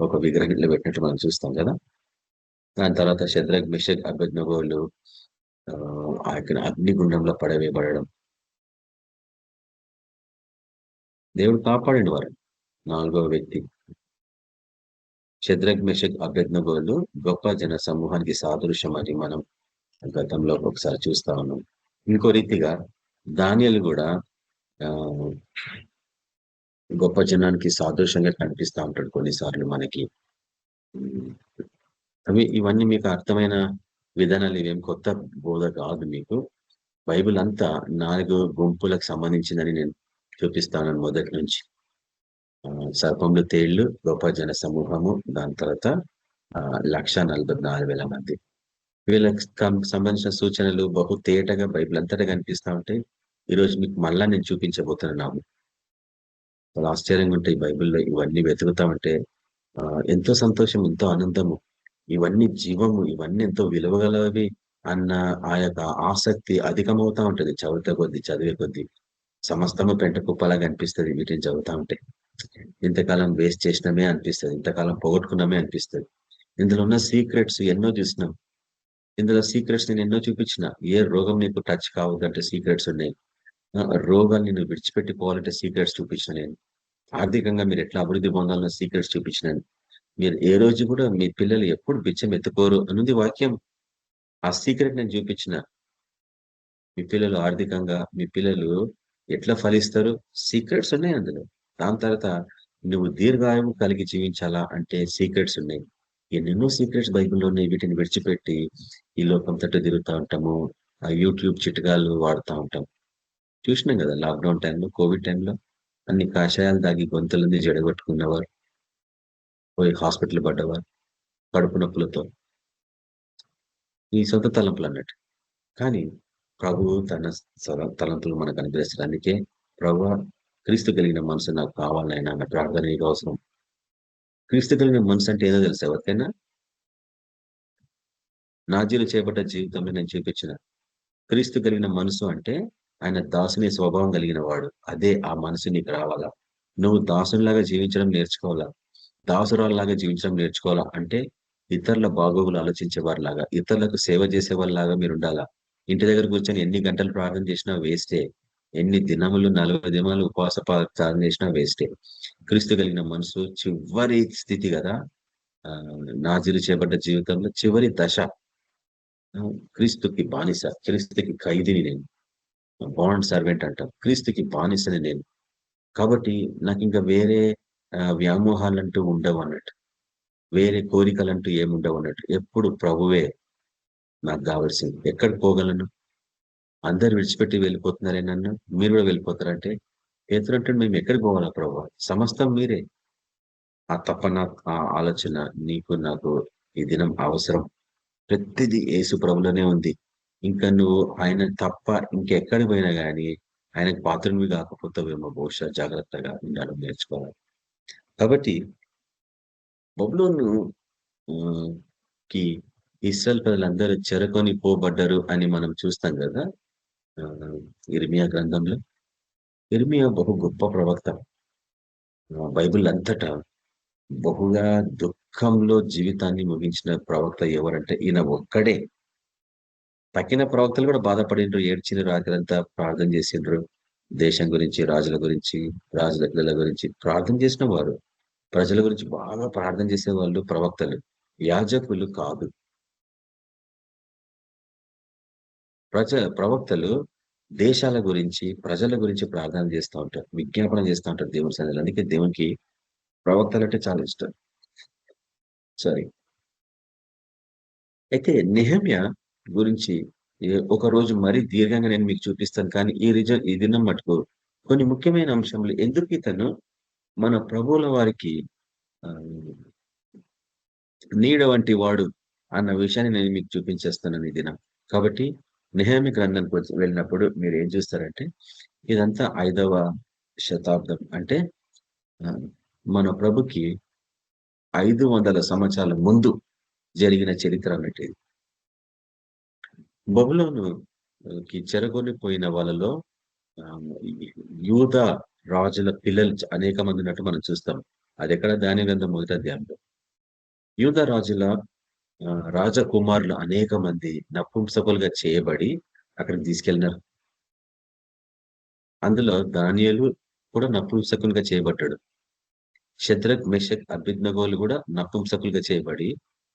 ఒక విగ్రహంలో పెట్టినట్టు మనం చూస్తాం కదా. దాని తర్వాత షద్రక్, మెషక్, అబేద్నెగోలు ఆ యొక్క అగ్నిగుండంలో పడవేయబడడం, దేవుడు కాపాడండి వారు. 4వ వ్యక్తి షద్రక్, మెషక్, అబేద్నెగోలు గొప్ప జన సమూహానికి సాదృశ్యం అని మనం గతంలో ఒకసారి చూస్తా ఉన్నాం. ఇంకో రీతిగా దానియేలు కూడా గొప్ప జనానికి సాదృశ్యంగా కనిపిస్తూ ఉంటాడు కొన్నిసార్లు మనకి. ఇవన్నీ మీకు అర్థమైన విధానాలు, ఇవేం కొత్త బోధ కాదు మీకు. బైబిల్ అంతా 4 గుంపులకు సంబంధించిందని నేను చూపిస్తాను మొదటి నుంచి. సర్పములు, తేళ్లు, గొప్ప జన సమూహము, దాని తర్వాత 1,44,000 మంది. వీళ్ళకి సంబంధించిన సూచనలు బహు తేటగా బైబిల్ అంతటా కనిపిస్తూ ఉంటాయి. ఈరోజు మీకు మళ్ళా నేను చూపించబోతున్నాను. చాలా ఆశ్చర్యంగా ఉంటాయి బైబిల్లో ఇవన్నీ వెతుకుతా ఉంటే. ఎంతో సంతోషం, ఎంతో ఆనందము, ఇవన్నీ జీవము, ఇవన్నీ ఎంతో విలువగలవి అన్న ఆ యొక్క ఆసక్తి అధికమవుతా ఉంటది. చదివే కొద్దీ సమస్తము పెంట కుప్పలాగా అనిపిస్తుంది వీటిని చదువుతా ఉంటే. ఇంతకాలం వేస్ట్ చేసినామే అనిపిస్తుంది, ఇంతకాలం పోగొట్టుకున్నామే అనిపిస్తుంది. ఇందులో ఉన్న సీక్రెట్స్ ఎన్నో చూసినాం. ఇందులో సీక్రెట్స్ నేను ఎన్నో చూపించిన. ఏ రోగం నీకు టచ్ కావద్దంటే సీక్రెట్స్ ఉన్నాయి. రోగాన్ని నేను విడిచిపెట్టిపోవాలంటే సీక్రెట్స్ చూపించిన నేను. ఆర్థికంగా మీరు ఎట్లా అభివృద్ధి పొందాలన్న సీక్రెట్స్ చూపించినాను. మీరు ఏ రోజు కూడా మీ పిల్లలు ఎప్పుడు బిచ్చం ఎత్తుకోరు అనుంది వాక్యం. ఆ సీక్రెట్ నేను చూపించిన. మీ పిల్లలు ఆర్థికంగా, మీ పిల్లలు ఎట్లా ఫలిస్తారు, సీక్రెట్స్ ఉన్నాయి అందులో. దాని తర్వాత నువ్వు దీర్ఘాయువు కలిగి జీవించాలా అంటే సీక్రెట్స్ ఉన్నాయి. ఎన్నెన్నో సీక్రెట్స్ బైబిల్లో ఉన్నాయి. వీటిని విడిచిపెట్టి ఈ లోకం తట్టు తిరుగుతూ ఉంటాము. ఆ యూట్యూబ్ చిట్కాలు వాడుతూ ఉంటాం. చూసినాం కదా లాక్డౌన్ టైంలో, కోవిడ్ టైంలో అన్ని కషాయాలు దాగి గొంతులని జడగొట్టుకున్నవారు, పోయి హాస్పిటల్ పడ్డవారు కడుపు నొప్పులతో, ఈ సొంత తలంపులు అన్నట్టు. కానీ ప్రభువు తన తలంపులు మనకు అనుగ్రహించడానికే, ప్రభు క్రీస్తు కలిగిన మనసు నాకు కావాలైనా అన్న ప్రార్థన నీకు అవసరం. క్రీస్తు కలిగిన మనసు అంటే ఏదో తెలుసు ఎవరికైనా? నాజీలు చేపట్ట జీవితంలో నేను చూపించిన క్రీస్తు కలిగిన మనసు అంటే ఆయన దాసుని స్వభావం కలిగిన వాడు. అదే ఆ మనసు నీకు రావాలా. నువ్వు దాసునిలాగా జీవించడం నేర్చుకోవాలా, దాసురాల్లాగా జీవించడం నేర్చుకోవాలా. అంటే ఇతరుల బాగోగులు ఆలోచించే వారిలాగా, ఇతరులకు సేవ చేసే వాళ్ళలాగా మీరు ఉండాలా. ఇంటి దగ్గర కూర్చొని ఎన్ని గంటలు ప్రార్థన చేసినా వేస్టే, ఎన్ని దినములు 40 దినాలు ఉపవాస ప్రార్థన చేసినా వేస్టే. క్రీస్తు కలిగిన మనసు చివరి స్థితి కదా నాజీలు చేపట్ట జీవితంలో చివరి దశ. క్రీస్తుకి బానిస, క్రీస్తుకి ఖైదీని నేను, బాండ్ సర్వెంట్ అంటాం, క్రీస్తుకి బానిసని నేను. కాబట్టి నాకు ఇంకా వేరే వ్యామోహాలంటూ ఉండవు అన్నట్టు, వేరే కోరికలంటూ ఏముండవు అన్నట్టు. ఎప్పుడు ప్రభువే నాకు కావాల్సింది. ఎక్కడికి పోగలను? అందరు విడిచిపెట్టి వెళ్ళిపోతున్నారే నన్ను, మీరు కూడా వెళ్ళిపోతారంటే పేతురు మేము ఎక్కడికి పోవాలా ప్రభు? సమస్తం మీరే. ఆ తపన, ఆ ఆలోచన నీకు నాకు ఈ దినం అవసరం. ప్రతిదీ యేసు ప్రభులోనే ఉంది. ఇంకా నువ్వు ఆయన తప్ప ఇంకెక్కడికి పోయినా గానీ ఆయనకు పాత్రనివి కాకపోతావేమో బహుశా. జాగ్రత్తగా ఉండడం నేర్చుకోవాలి. కాబట్టి బబులోను కి ఇశ్రాయేలు ప్రజలందరూ చెరకొని పోబడ్డారు అని మనం చూస్తాం కదా ఇర్మియా గ్రంథంలో. ఇర్మియా బహు గొప్ప ప్రవక్త. బైబిల్ అంతటా బహుగా దుఃఖంలో జీవితాన్ని ముగించిన ప్రవక్త ఎవరంటే ఈయన ఒక్కడే. తక్కిన ప్రవక్తలు కూడా బాధపడిండ్రు, ఏడ్చిండ్రు, రాత్రంతా ప్రార్థన చేసిండ్రు. దేశం గురించి, రాజుల గురించి, రాజుల పిల్లల గురించి ప్రార్థన చేసిన వారు, ప్రజల గురించి బాగా ప్రార్థన చేసే వాళ్ళు ప్రవక్తలు, యాజకులు కాదు. ప్రవక్తలు దేశాల గురించి, ప్రజల గురించి ప్రార్థన చేస్తూ ఉంటారు, విజ్ఞాపన చేస్తూ ఉంటారు దేవుని సన్నిధిలో. అందుకే దేవునికి ప్రవక్తలు అంటే చాలా ఇష్టం. సారీ. అయితే నెహెమ్యా గురించి ఒక రోజు మరీ దీర్ఘంగా నేను మీకు చూపిస్తాను. కానీ ఈ దినం మటుకు కొన్ని ముఖ్యమైన అంశములు, ఎందుకు ఇతను మన ప్రభువుల వారికి నీడ వంటి వాడు అన్న విషయాన్ని నేను మీకు చూపించేస్తాను ఈ దినం. కాబట్టి నెహెమ్యా గ్రంథానికి వెళ్ళినప్పుడు మీరు ఏం చూస్తారంటే ఇదంతా 5వ శతాబ్దం, అంటే మన ప్రభుకి 500 సంవత్సరాల ముందు జరిగిన చరిత్ర అన్నట్టు. బబులోనుకి చెరగొనిపోయిన వాళ్ళలో యూద రాజుల పిల్లలు అనేక మంది ఉన్నట్టు మనం చూస్తాం. అది ఎక్కడ? దాని గ్రంథం 1వ అధ్యాయంలో యూద రాజుల రాజకుమారులు అనేక మంది నపుంసకులుగా చేయబడి అక్కడికి తీసుకెళ్ళినారు. అందులో దానియేలు కూడా నపుంసకులుగా చేయబడ్డాడు. షద్రక్, మెషక్, అబేద్నెగోలు కూడా నపుంసకులుగా చేయబడి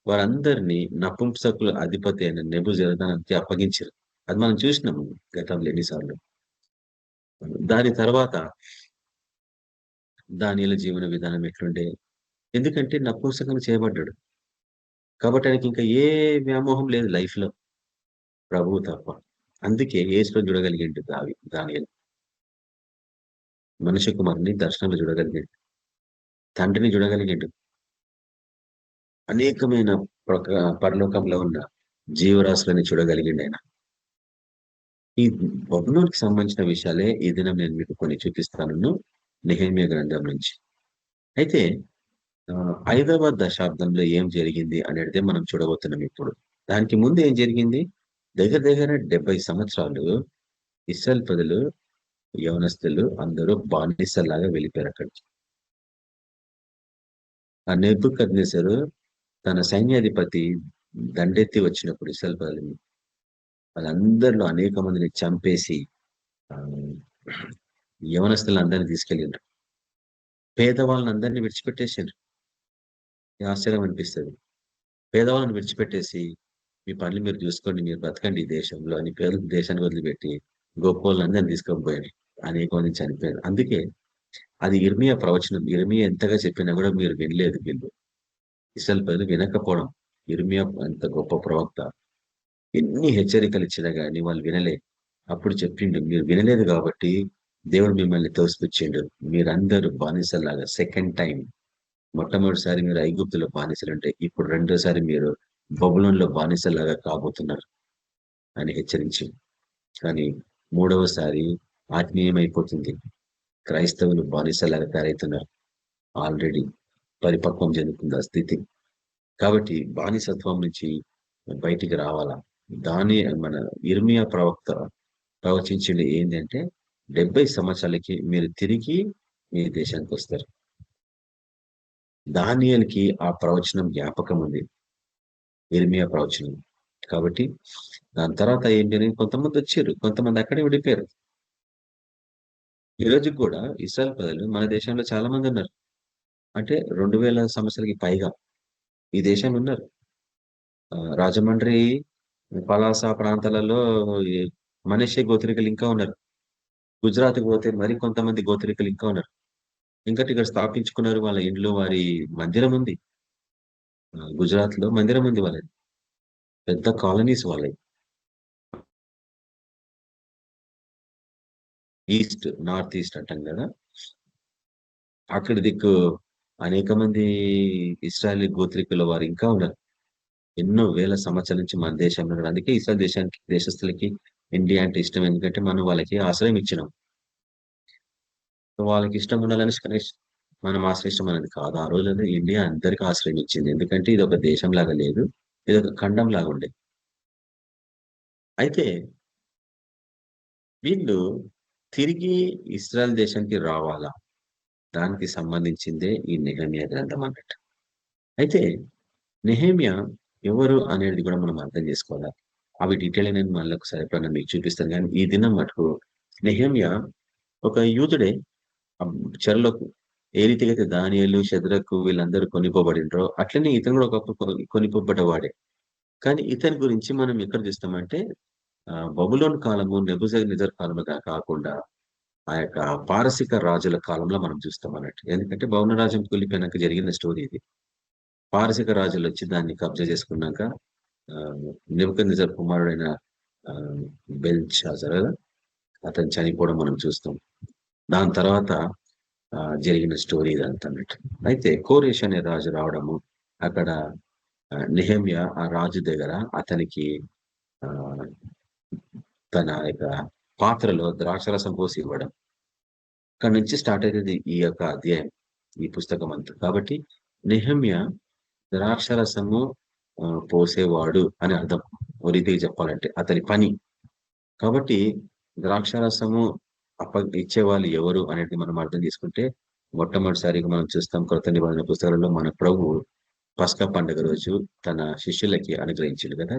వారందరినీ నపుంసకుల అధిపతి అయిన నెబుజరదానికి అప్పగించారు. అది మనం చూసినాము గతంలో ఎన్నిసార్లు. దాని తర్వాత దానియేలు జీవన విధానం ఎట్లుండే? ఎందుకంటే నపుంసకంగా చేయబడ్డాడు కాబట్టి ఆయనకి ఇంకా ఏ వ్యామోహం లేదు లైఫ్ లో, ప్రభువు తప్ప. అందుకే యేసులో చూడగలిగిండు దానియేలు. మనుష్య కుమారుని దర్శనంలో చూడగలిగాడు, తండ్రిని చూడగలిగాడు, అనేకమైన పరలోకంలో ఉన్న జీవరాశులని చూడగలిగిండు ఆయన. ఈ బబులోనికి సంబంధించిన విషయాలే ఈ దినం నేను మీకు కొన్ని చూపిస్తాను నెహెమ్యా గ్రంథం నుంచి. అయితే 5వ దశాబ్దంలో ఏం జరిగింది అనేది మనం చూడబోతున్నాం ఇప్పుడు. దానికి ముందు ఏం జరిగింది? దగ్గర 70 సంవత్సరాలు ఇశ్రాయేలు ప్రజలు, యవనస్తులు అందరూ బానిసలాగా వెళ్ళిపోయారు అక్కడికి. ఆ నెబుకద్నెజరు తన సైన్యాధిపతి దండెత్తి వచ్చినప్పుడు ఇశ్రాయేలు ప్రజలని, వాళ్ళందరిలో అనేక మందిని చంపేసి యవనస్తులందరినీ తీసుకెళ్ళిండ్రు. పేదవాళ్ళని అందరినీ విడిచిపెట్టేసిండ్రు. ఆశ్చర్యం అనిపిస్తుంది. పేదవాళ్ళని విడిచిపెట్టేసి మీ పనులు మీరు చూసుకోండి, మీరు బ్రతకండి ఈ దేశంలో అని పేరు దేశాన్ని వదిలిపెట్టి గొప్ప వాళ్ళందరినీ తీసుకొని పోయారు. అనేక మంది చనిపోయారు. అందుకే అది ఇర్మియా ప్రవచనం. ఇర్మియా ఎంతగా చెప్పినా కూడా మీరు వినలేదు. వీళ్ళు ఇశ్రాయేలు ప్రజలు వినకపోవడం. ఇర్మియా అంత గొప్ప ప్రవక్త, ఎన్ని హెచ్చరికలు ఇచ్చినా కానీ వాళ్ళు వినలే. అప్పుడు చెప్పిండు, మీరు వినలేదు కాబట్టి దేవుడు మిమ్మల్ని తోసిపుచ్చిండు. మీరందరూ బానిసలాగా సెకండ్ టైం, మొట్టమొదటిసారి మీరు ఐగుప్తులో బానిసలు ఉంటే ఇప్పుడు రెండోసారి మీరు బబులోన్లో బానిసలాగా కాబోతున్నారు అని హెచ్చరించింది. కానీ మూడవసారి ఆత్మీయమైపోతుంది. క్రైస్తవులు బానిసలాగా తయారవుతున్నారు. ఆల్రెడీ పరిపక్వం చెందుతుంది ఆ స్థితి. కాబట్టి బానిసత్వం నుంచి బయటికి రావాలా. మన ఇర్మియా ప్రవక్త ప్రవచించింది ఏంటంటే 70 సంవత్సరాలకి మీరు తిరిగి మీ దేశానికి వస్తారు. దానియేలుకి ఆ ప్రవచనం జ్ఞాపకం ఉంది, ఇర్మియా ప్రవచనం. కాబట్టి దాని తర్వాత ఏం జరిగింది? కొంతమంది వచ్చారు, కొంతమంది అక్కడే విడిపోయారు. ఈ రోజు కూడా ఇశ్రాయేలు ప్రజలు మన దేశంలో చాలా మంది ఉన్నారు. అంటే 2000 సంవత్సరాలకి పైగా ఈ దేశంలో ఉన్నారు. రాజమండ్రి పలాస ప్రాంతాలలో ఈ మనషే గోత్రికులు ఇంకా ఉన్నారు. గుజరాత్ పోతే మరి కొంతమంది గోత్రికులు ఇంకా ఉన్నారు. ఇంకా ఇక్కడ స్థాపించుకున్నారు. వాళ్ళ ఇండ్లు, వారి మందిరం ఉంది. గుజరాత్ లో మందిరం ఉంది వాళ్ళది. పెద్ద కాలనీస్ వాళ్ళవి. నార్త్ ఈస్ట్ అంటాం కదా, అక్కడ దిక్కు అనేక మంది ఇస్రాయలీ గోత్రికుల వారు ఇంకా ఉన్నారు. ఎన్నో వేల సంవత్సరాల నుంచి మన దేశంలో ఉన్నారు. అందుకే ఇస్రాయల్ దేశస్తులకి ఇండియా అంటే ఇష్టం. ఎందుకంటే మనం వాళ్ళకి ఆశ్రయం ఇచ్చినాం. వాళ్ళకి ఇష్టం ఉండాలని మనం ఆశ్రయిష్టం అనేది కాదు. ఆ రోజుల్లో ఇండియా అందరికీ ఆశ్రయం ఇచ్చింది. ఎందుకంటే ఇది ఒక దేశం లాగా లేదు, ఇది ఒక ఖండం లాగా ఉండే. అయితే వీళ్ళు తిరిగి ఇస్రాయల్ దేశానికి రావాలా, దానికి సంబంధించిందే ఈ నెహెమ్యా గ్రంథం అన్నట్టు. అయితే నెహెమ్యా ఎవరు అనేది కూడా మనం అర్థం చేసుకోవాలి. అవి డీటెయిల్ నేను మళ్ళీ ఒకసారి ఎప్పుడన్నా మీకు చూపిస్తాను. కానీ ఈ దినం మటుకు నెహెమ్యా ఒక యూదుడే. చెరలో ఏ రీతిగా అయితే దానియేలు, షద్రకు వీళ్ళందరూ కొనిపోబడినరో అట్లనే ఇతను కూడా ఒకప్పుడు కొనిపోబడ్డవాడే. కానీ ఇతని గురించి మనం ఎక్కడ చూస్తామంటే బబులోన్ కాలము, నెబుకద్నెజర్ కాలంలో కాకుండా ఆ యొక్క పారసిక రాజుల కాలంలో మనం చూస్తాం అన్నట్టు. ఎందుకంటే బబులోను రాజ్యం కూలిపోయినాక జరిగిన స్టోరీ ఇది. పారసిక రాజులు వచ్చి దాన్ని కబ్జా చేసుకున్నాక నెబుకద్నెజర్ కుమారుడైన బెల్షాజర్ అతను చనిపోవడం మనం చూస్తాం. దాని తర్వాత జరిగిన స్టోరీ ఇదంతా అన్నట్టు. అయితే కోరేష్ అనే రాజు రావడము, అక్కడ నెహెమ్యా ఆ రాజు దగ్గర అతనికి తన యొక్క పాత్రలో ద్రాక్షరసం పోసి ఇవ్వడం. అక్కడ నుంచి స్టార్ట్ అవుతుంది ఈ యొక్క అధ్యాయం, ఈ పుస్తకం అంతా. కాబట్టి నెహెమ్యా ద్రాక్షరసము పోసేవాడు అని అర్థం ఓ రీతికి చెప్పాలంటే అతని పని. కాబట్టి ద్రాక్షరసము ఇచ్చేవాళ్ళు ఎవరు అనేది మనం అర్థం చేసుకుంటే, మొట్టమొదటిసారిగా మనం చూస్తాం కొత్త నిబంధన పుస్తకాలలో మన ప్రభు పస్కా పండుగ రోజు తన శిష్యులకి అనుగ్రహించింది కదా,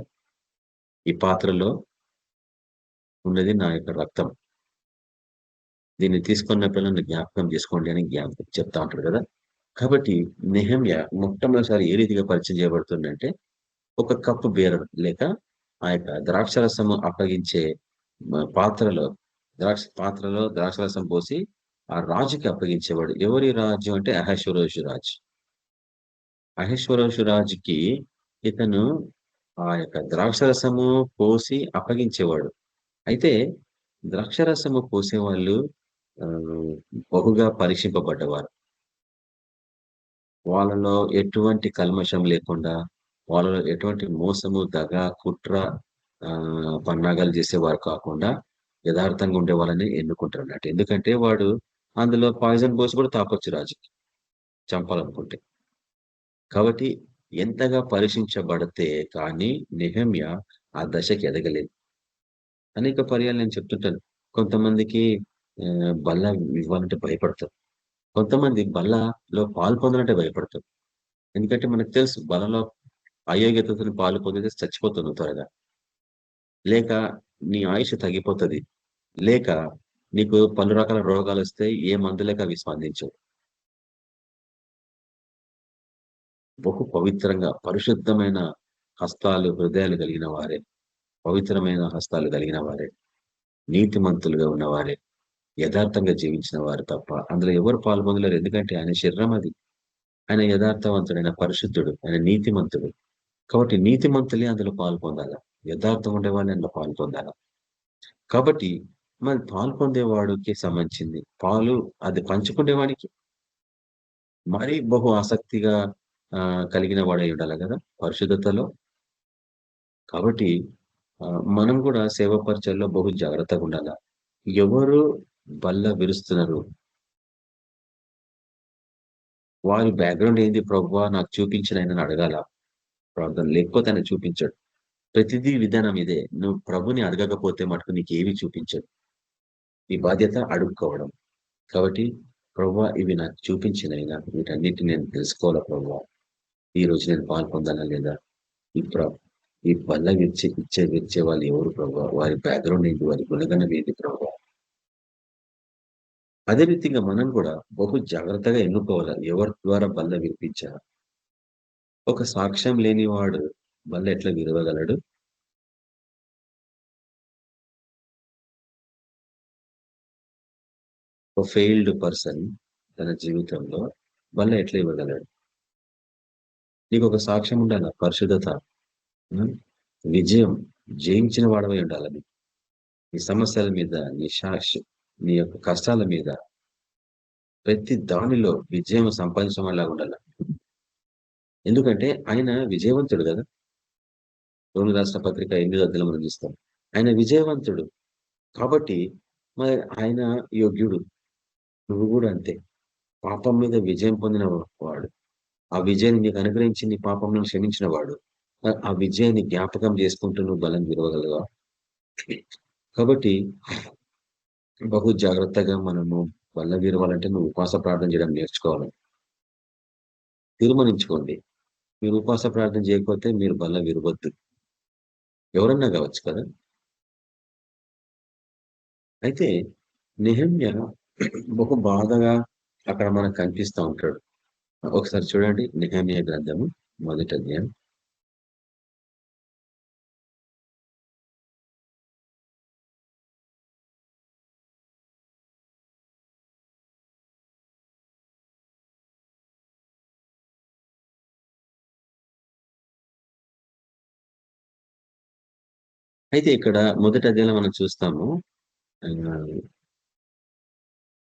ఈ పాత్రలో ఉన్నది నా యొక్క రక్తం, దీన్ని తీసుకున్నప్పుడు నన్ను జ్ఞాపకం చేసుకోండి అని చెప్తా ఉంటాడు కదా. కాబట్టి నెహెమ్యా మొట్టమొదటిసారి ఏ రీతిగా పరిచయం చేయబడుతుందంటే, ఒక కప్పు బేరర్ లేక ఆ యొక్క ద్రాక్షరసము అప్పగించే పాత్రలో ద్రాక్షరసం పోసి ఆ రాజుకి అప్పగించేవాడు. ఎవరి రాజు అంటే అహశ్వరోషు రాజు. అహశ్వరోషు రాజుకి ఇతను ఆ యొక్క ద్రాక్షరసము పోసి అప్పగించేవాడు. అయితే ద్రాక్షరసము పోసేవాళ్ళు బహుగా పరీక్షింపబడ్డవారు. వాళ్ళలో ఎటువంటి కల్మషం లేకుండా, వాళ్ళలో ఎటువంటి మోసము, దగ, కుట్ర, పన్నాగాలు చేసేవారు కాకుండా యథార్థంగా ఉండే వాళ్ళని ఎన్నుకుంటారు అన్నట్టు. ఎందుకంటే వాడు అందులో పాయిజన్ పోసి కూడా తాకొచ్చు రాజుకి చంపాలనుకుంటే. కాబట్టి ఎంతగా పరీక్షించబడితే కానీ నెహెమ్యా ఆ దశకి ఎదగలేదు. అనేక పర్యాలు నేను చెప్తుంటాను, కొంతమందికి బల్ల ఇవ్వాలంటే భయపడతారు, కొంతమంది బల్లలో పాలు పొందాలంటే భయపడతారు. ఎందుకంటే మనకు తెలుసు బలలో అయోగ్యతను పాలు పొందితే చచ్చిపోతుంది త్వరగా, లేక నీ ఆయుష్ తగ్గిపోతుంది, లేక నీకు పలు రకాల రోగాలు వస్తాయి, ఏ మందులేక అవి స్పందించవు. బహు పవిత్రంగా పరిశుద్ధమైన హస్తాలు, హృదయాలు కలిగిన వారే, పవిత్రమైన హస్తాలు కలిగిన వారే, నీతిమంతులుగా ఉన్నవారే, యథార్థంగా జీవించిన వారు తప్ప అందులో ఎవరు పాల్పొందలేరు. ఎందుకంటే ఆయన శరీరం అది. ఆయన యథార్థవంతుడు, ఆయన పరిశుద్ధుడు, ఆయన నీతిమంతుడు. కాబట్టి నీతిమంతులే అందులో పాల్పొందాల, యథార్థం ఉండే వాళ్ళు అందులో పాల్పొందాల. కాబట్టి మరి పాలు పొందేవాడికి సంబంధించింది పాలు అది పంచుకునేవాడికి మరీ బహు ఆసక్తిగా కలిగిన వాడై ఉండాలి కదా పరిశుద్ధతలో. కాబట్టి మనం కూడా సేవ పరిచయంలో బహు జాగ్రత్తగా ఉండాల. ఎవరు బల్ల విరుస్తున్నారు, వారి బ్యాక్గ్రౌండ్ ఏంది ప్రభువా నాకు చూపించిన ఆయన అడగాల ప్రార్థన, లేకపోతే ఆయన చూపించాడు. ప్రతిదీ విధానం ఇదే, నువ్వు ప్రభుని అడగకపోతే మటుకు నీకు ఏవి చూపించడు. ఈ బాధ్యత అడుక్కోవడం. కాబట్టి ప్రభువా ఇవి నాకు చూపించినైనా వీటన్నిటిని నేను తెలుసుకోవాలా ప్రభువా, ఈ రోజు నేను పాల్పొందాలా లేదా, ఈ బల్ల విచ్చే వాళ్ళు ఎవరు ప్రభువా, వారి బ్యాక్గ్రౌండ్ ఏంటి, వారి గుణగణం ఏంటి ప్రభువా. అదే రీతిగా మనం కూడా బహు జాగ్రత్తగా ఎన్నుకోవాలి ఎవరి ద్వారా బల్ల వినిపించాలి. ఒక సాక్ష్యం లేనివాడు బల్ల ఎట్లా విరవగలడు? ఒక ఫెయిల్డ్ పర్సన్ తన జీవితంలో వల్ల ఎట్లా ఇవ్వగలడు? నీకు ఒక సాక్ష్యం ఉండాలి, పరిశుద్ధత, ఉం? విజయం, జయించిన వాడవై ఉండాలని. నీ సమస్యల మీద, నీ యొక్క కష్టాల మీద, ప్రతి దానిలో విజయం సంపాదించడం వల్ల ఉండాలి. ఎందుకంటే ఆయన విజయవంతుడు కదా. రోమి రాష్ట్ర పత్రిక 8వ అధ్యాయంలో మనం చూస్తాం. ఆయన విజయవంతుడు కాబట్టి మరి ఆయన యోగ్యుడు. నువ్వు కూడా అంతే. పాపం మీద విజయం పొందిన వాడు, ఆ విజయాన్ని నీకు అనుగ్రహించి నీ పాపంలో క్షమించిన వాడు, ఆ విజయాన్ని జ్ఞాపకం చేసుకుంటూ నువ్వు బలం విరవగలవా? కాబట్టి బహు జాగ్రత్తగా మనము బల్ల విరవాలంటే నువ్వు ఉపవాస ప్రార్థన చేయడం నేర్చుకోవాలి. తీర్మానించుకోండి. మీరు ఉపవాస ప్రార్థన చేయకపోతే మీరు బల్ల విరవద్దు. ఎవరన్నా కావచ్చు కదా. అయితే నెహెమ్యా బహు బాధగా అక్కడ మనకు కనిపిస్తూ ఉంటాడు. ఒకసారి చూడండి, నెహెమ్యా గ్రంథము 1వ అధ్యాయం. అయితే ఇక్కడ 1వ అధ్యాయంలో మనం చూస్తాము,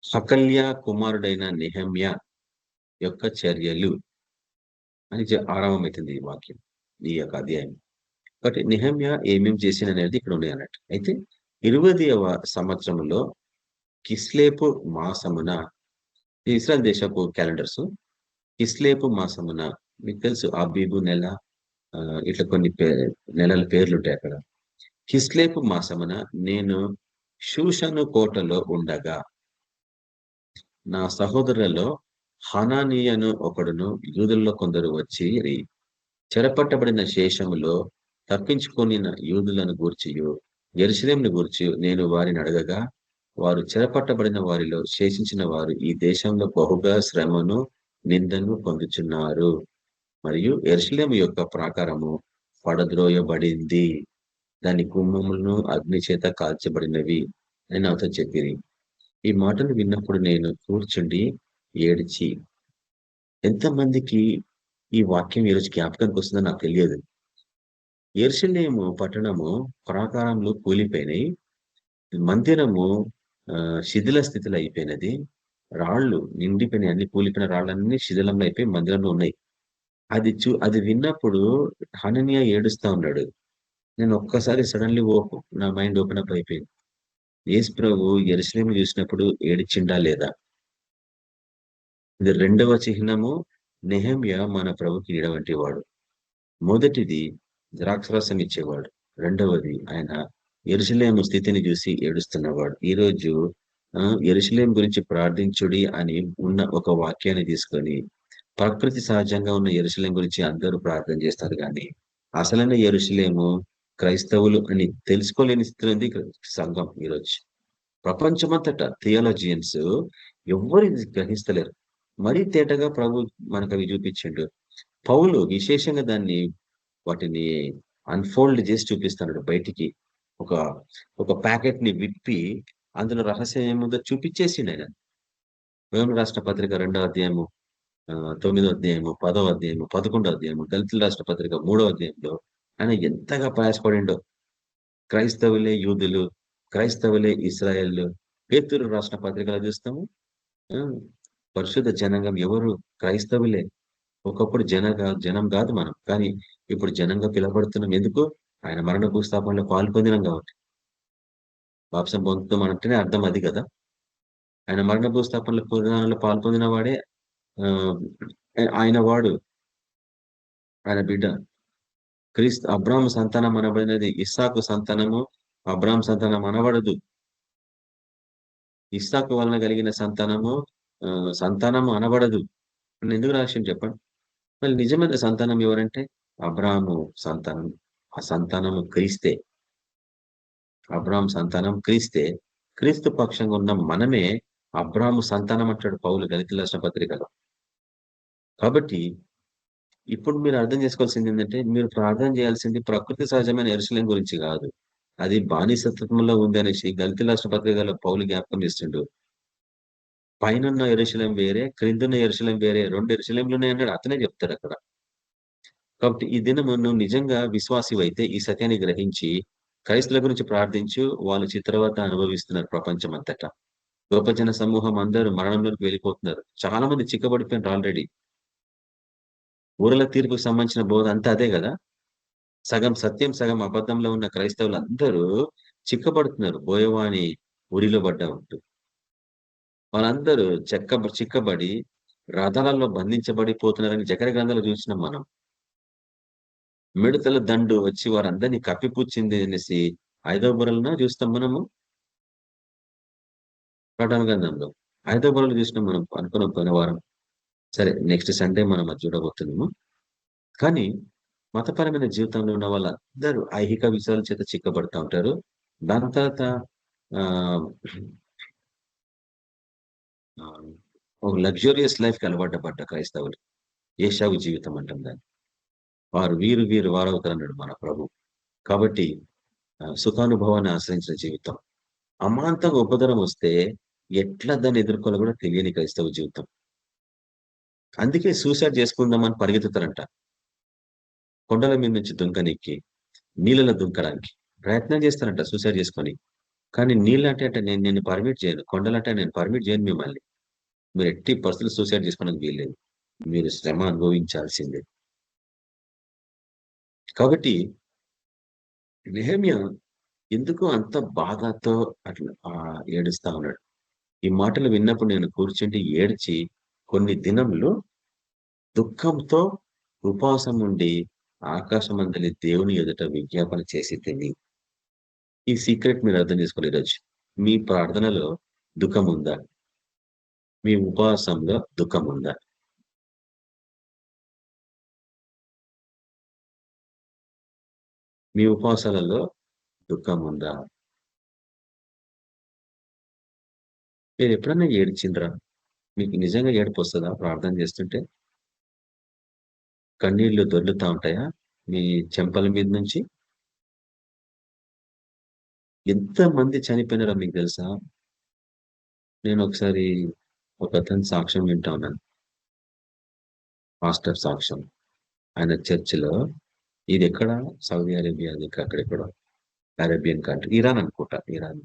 హకల్యా కుమారుడైన నెహెమ్యా యొక్క చర్యలు అని ఆరంభమవుతుంది ఈ వాక్యం, ఈ యొక్క అధ్యాయం. కాబట్టి నెహెమ్యా ఏమేమి చేసిన అనేది ఇక్కడ ఉన్నాయి అన్నట్టు. అయితే 20వ సంవత్సరంలో కిస్లేపు మాసమున, ఇస్రాయల్ దేశపు క్యాలెండర్స్, కిస్లేపు మాసమున మీకు తెలుసు అబీబు నెల, ఇట్లా కొన్ని నెలల పేర్లు ఉంటాయి అక్కడ. కిస్లేపు మాసమున నేను షూషను కోటలో ఉండగా నా సహోదరులలో హనానీయను ఒకడును యూదుల్లో కొందరు వచ్చి చెరపట్టబడిన శేషములో తప్పించుకొని యూదులను గూర్చియు యెరూషలేమును గూర్చి నేను వారిని అడగగా, వారు చెరపట్టబడిన వారిలో శేషించిన వారు ఈ దేశంలో బహుగా శ్రమను నిందను పొందుచున్నారు, మరియు యెరూషలేము యొక్క ప్రాకారము పడద్రోయబడింది, దాని గుమ్మములను అగ్ని చేత కాల్చబడినవి అని నాతో చెప్పిరి. ఈ మాటలు విన్నప్పుడు నేను కూర్చుండి ఏడ్చి. ఎంతమందికి ఈ వాక్యం ఈరోజు జ్ఞాపకానికి వస్తుందో నాకు తెలియదు. యెరూషలేము పట్టణము ప్రాకారంలో కూలిపోయినాయి, మందిరము శిథిల స్థితిలో అయిపోయినది, రాళ్ళు నిండిపోయినాయి, అన్ని కూలిపోయిన రాళ్ళన్నీ శిథిలంలో అయిపోయి మందిరంలో ఉన్నాయి. అది విన్నప్పుడు హనన్యా ఏడుస్తా ఉన్నాడు. నేను ఒక్కసారి సడన్లీ నా మైండ్ ఓపెన్ అప్ అయిపోయింది. యేసు ప్రభు యెరూషలేము చూసినప్పుడు ఏడిచిండా లేదా? ఇది 2వ చిహ్నము. నెహెమ్యా మన ప్రభుకి నీడ వంటి వాడు. మొదటిది ద్రాక్షరసం ఇచ్చేవాడు, రెండవది ఆయన యెరూషలేము స్థితిని చూసి ఏడుస్తున్నవాడు. ఈరోజు యెరూషలేము గురించి ప్రార్థించుడి అని ఉన్న ఒక వాక్యాన్ని తీసుకొని ప్రకృతి సహజంగా ఉన్న యెరూషలేము గురించి అందరూ ప్రార్థన చేస్తారు, కానీ అసలైన యెరూషలేము క్రైస్తవులు అని తెలుసుకోలేని స్థితిలో ఉంది సంఘం ఈరోజు. ప్రపంచమంతటా థియాలజియన్స్ ఎవ్వరు గ్రహిస్తలేరు. మరీ తేటగా ప్రభు మనకు అవి చూపించిండు. పౌలు విశేషంగా వాటిని అన్ఫోల్డ్ చేసి చూపిస్తున్నాడు బయటికి. ఒక ప్యాకెట్ ని విప్పి అందులో రహస్యం ఏముందో చూపించేసిండు ఆయన. రోమి రాష్ట్ర పత్రిక 2వ అధ్యాయము 9వ అధ్యాయము 10వ అధ్యాయము 11వ అధ్యాయము దళితుల రాష్ట్ర పత్రిక 3వ అధ్యాయంలో ఆయన ఎంతగా ప్రయాసపడిండో. క్రైస్తవులే యూదులు, క్రైస్తవులే ఇస్రాయేల్. పేతురు రాష్ట్ర పత్రికలో చూస్తాము, పరిశుద్ధ జనాంగం ఎవరు? క్రైస్తవులే. ఒకప్పుడు జనం కాదు మనం, కానీ ఇప్పుడు జనంగా పిలవబడుతున్నాం. ఎందుకు? ఆయన మరణ భూస్థాపనలో పాల్పొందినాం కాబట్టి. బాప్సం పొందుతాం అంటేనే అర్థం అది కదా. ఆయన మరణ భూస్థాపనలో పురాణంలో పాల్పొందిన వాడే ఆయన వాడు, ఆయన బిడ్డ. క్రీస్తు అబ్రాహాము సంతానం అనబడినది. ఇస్సాకు సంతానము అబ్రాహాం సంతానం అనబడదు. ఇస్సాకు వలన కలిగిన సంతానము అనబడదు. ఎందుకు రాష్ట్రం చెప్పండి? మళ్ళీ నిజమైన సంతానం ఎవరంటే అబ్రాహాము సంతానం. ఆ సంతానము క్రీస్తే. అబ్రాహాం సంతానం క్రీస్తే. క్రీస్తు పక్షంగా ఉన్న మనమే అబ్రాహాము సంతానం అంటాడు పౌలు గళితీయుల రాసిన పత్రికలో. కాబట్టి ఇప్పుడు మీరు అర్థం చేసుకోవాల్సింది ఏంటంటే, మీరు ప్రార్థన చేయాల్సింది ప్రకృతి సహజమైన యెరూషలేము గురించి కాదు, అది బానిసత్వంలో ఉంది అనేసి గళితీయుల రాసిన పత్రికలో పౌలు జ్ఞాపకం చేస్తుండు. పైనున్న యెరూషలేం వేరే, క్రిందున్న యెరూషలేం వేరే, 2 యెరూషలేంలు ఉన్నాయన్నాడు. అతనే చెప్తాడు అక్కడ. కాబట్టి ఈ దినము నువ్వు నిజంగా విశ్వాసివైతే ఈ సత్యాన్ని గ్రహించి క్రైస్తవుల గురించి ప్రార్థించు. వాళ్ళు చిత్రవత అనుభవిస్తున్నారు ప్రపంచమంతటా. గొప్ప జన సమూహం అందరూ మరణంలోకి వెళ్ళిపోతున్నారు. చాలా మంది చిక్కబడిపోయినారు ఆల్రెడీ. ఊరల తీర్పుకు సంబంధించిన బోధ అంతా అదే కదా. సగం సత్యం సగం అబద్ధంలో ఉన్న క్రైస్తవులందరూ చిక్కబడుతున్నారు. బోయవాని ఉరిలో పడ్డట్టు వాళ్ళందరూ చిక్కబడి రథాలలో బంధించబడిపోతున్నారని జకర్య గ్రంథాలు చూసినాం మనం. మిడతల దండు వచ్చి వారందరినీ కప్పిపుచ్చింది అనేసి 5వ బుర్రలో చూస్తాం మనము. ప్రకటన గ్రంథంలో 5వ బుర్రలో చూసినాం మనం అనుకున్నాం పోయిన వారం. సరే, నెక్స్ట్ సండే మనం అది చూడబోతున్నాము. కానీ మతపరమైన జీవితంలో ఉన్న వాళ్ళందరూ ఐహిక విషయాల చేత చిక్కబడుతూ ఉంటారు. దాని తర్వాత ఒక లగ్జూరియస్ లైఫ్ కి అలవాటు పడ్డ క్రైస్తవులు ఏషావు జీవితం అంటాం దాన్ని. వారు వీరు వారవుతారు అన్నాడు మన ప్రభు. కాబట్టి సుఖానుభవాన్ని ఆశ్రయించిన జీవితం. అమాంతంగా ఉపద్రవం వస్తే ఎట్లా దాన్ని ఎదుర్కోవాలో కూడా తెలియని క్రైస్తవ జీవితం. అందుకే సూసైడ్ చేసుకుందామని పరిగెత్తుతారంట. కొండల మీద నుంచి దుంకనికి, నీళ్ళలో దుంకడానికి ప్రయత్నం చేస్తారంట సూసైడ్ చేసుకొని. కానీ నీళ్ళు అంటే నేను పర్మిట్ చేయను, కొండలంటే నేను పర్మిట్ చేయను మిమ్మల్ని. మీరు ఎట్టి పరిస్థితులు సూసైడ్ చేసుకోవడానికి వీల్లేదు, మీరు శ్రమ అనుభవించాల్సిందే. కాబట్టి నెహెమ్యా ఎందుకు అంత బాధతో అట్లా ఏడుస్తా ఉన్నాడు. ఈ మాటలు విన్నప్పుడు నేను కూర్చుంటే ఏడ్చి కొన్ని దినములు దుఃఖంతో ఉపవాసం ఉండి ఆకాశమందలి దేవుని ఎదుట విజ్ఞాపన చేసి తిని. ఈ సీక్రెట్ మీరు అర్థం చేసుకోవాలి. ఈరోజు మీ ప్రార్థనలో దుఃఖం ఉందా? మీ ఉపవాసంలో దుఃఖం ఉందా? మీ ఉపవాసాలలో దుఃఖం ఉందా? మీరు ఎప్పుడన్నా ఏడ్చిండ్రా? మీకు నిజంగా ఏడుపు వస్తుందా ప్రార్థన చేస్తుంటే? కన్నీళ్లు దొర్లుతా ఉంటాయా మీ చెంపల మీద నుంచి? ఎంతమంది చనిపోయినారో మీకు తెలుసా? నేను ఒకసారి ఒక అతని సాక్ష్యం వింటా ఉన్నాను, పాస్టర్ సాక్ష్యం. ఆయన చర్చిలో, ఇది ఎక్కడ, సౌదీ అరేబియా, అది అక్కడెక్కడ అరేబియన్ కంట్రీ, ఇరాన్ అనుకుంటా, ఇరాన్.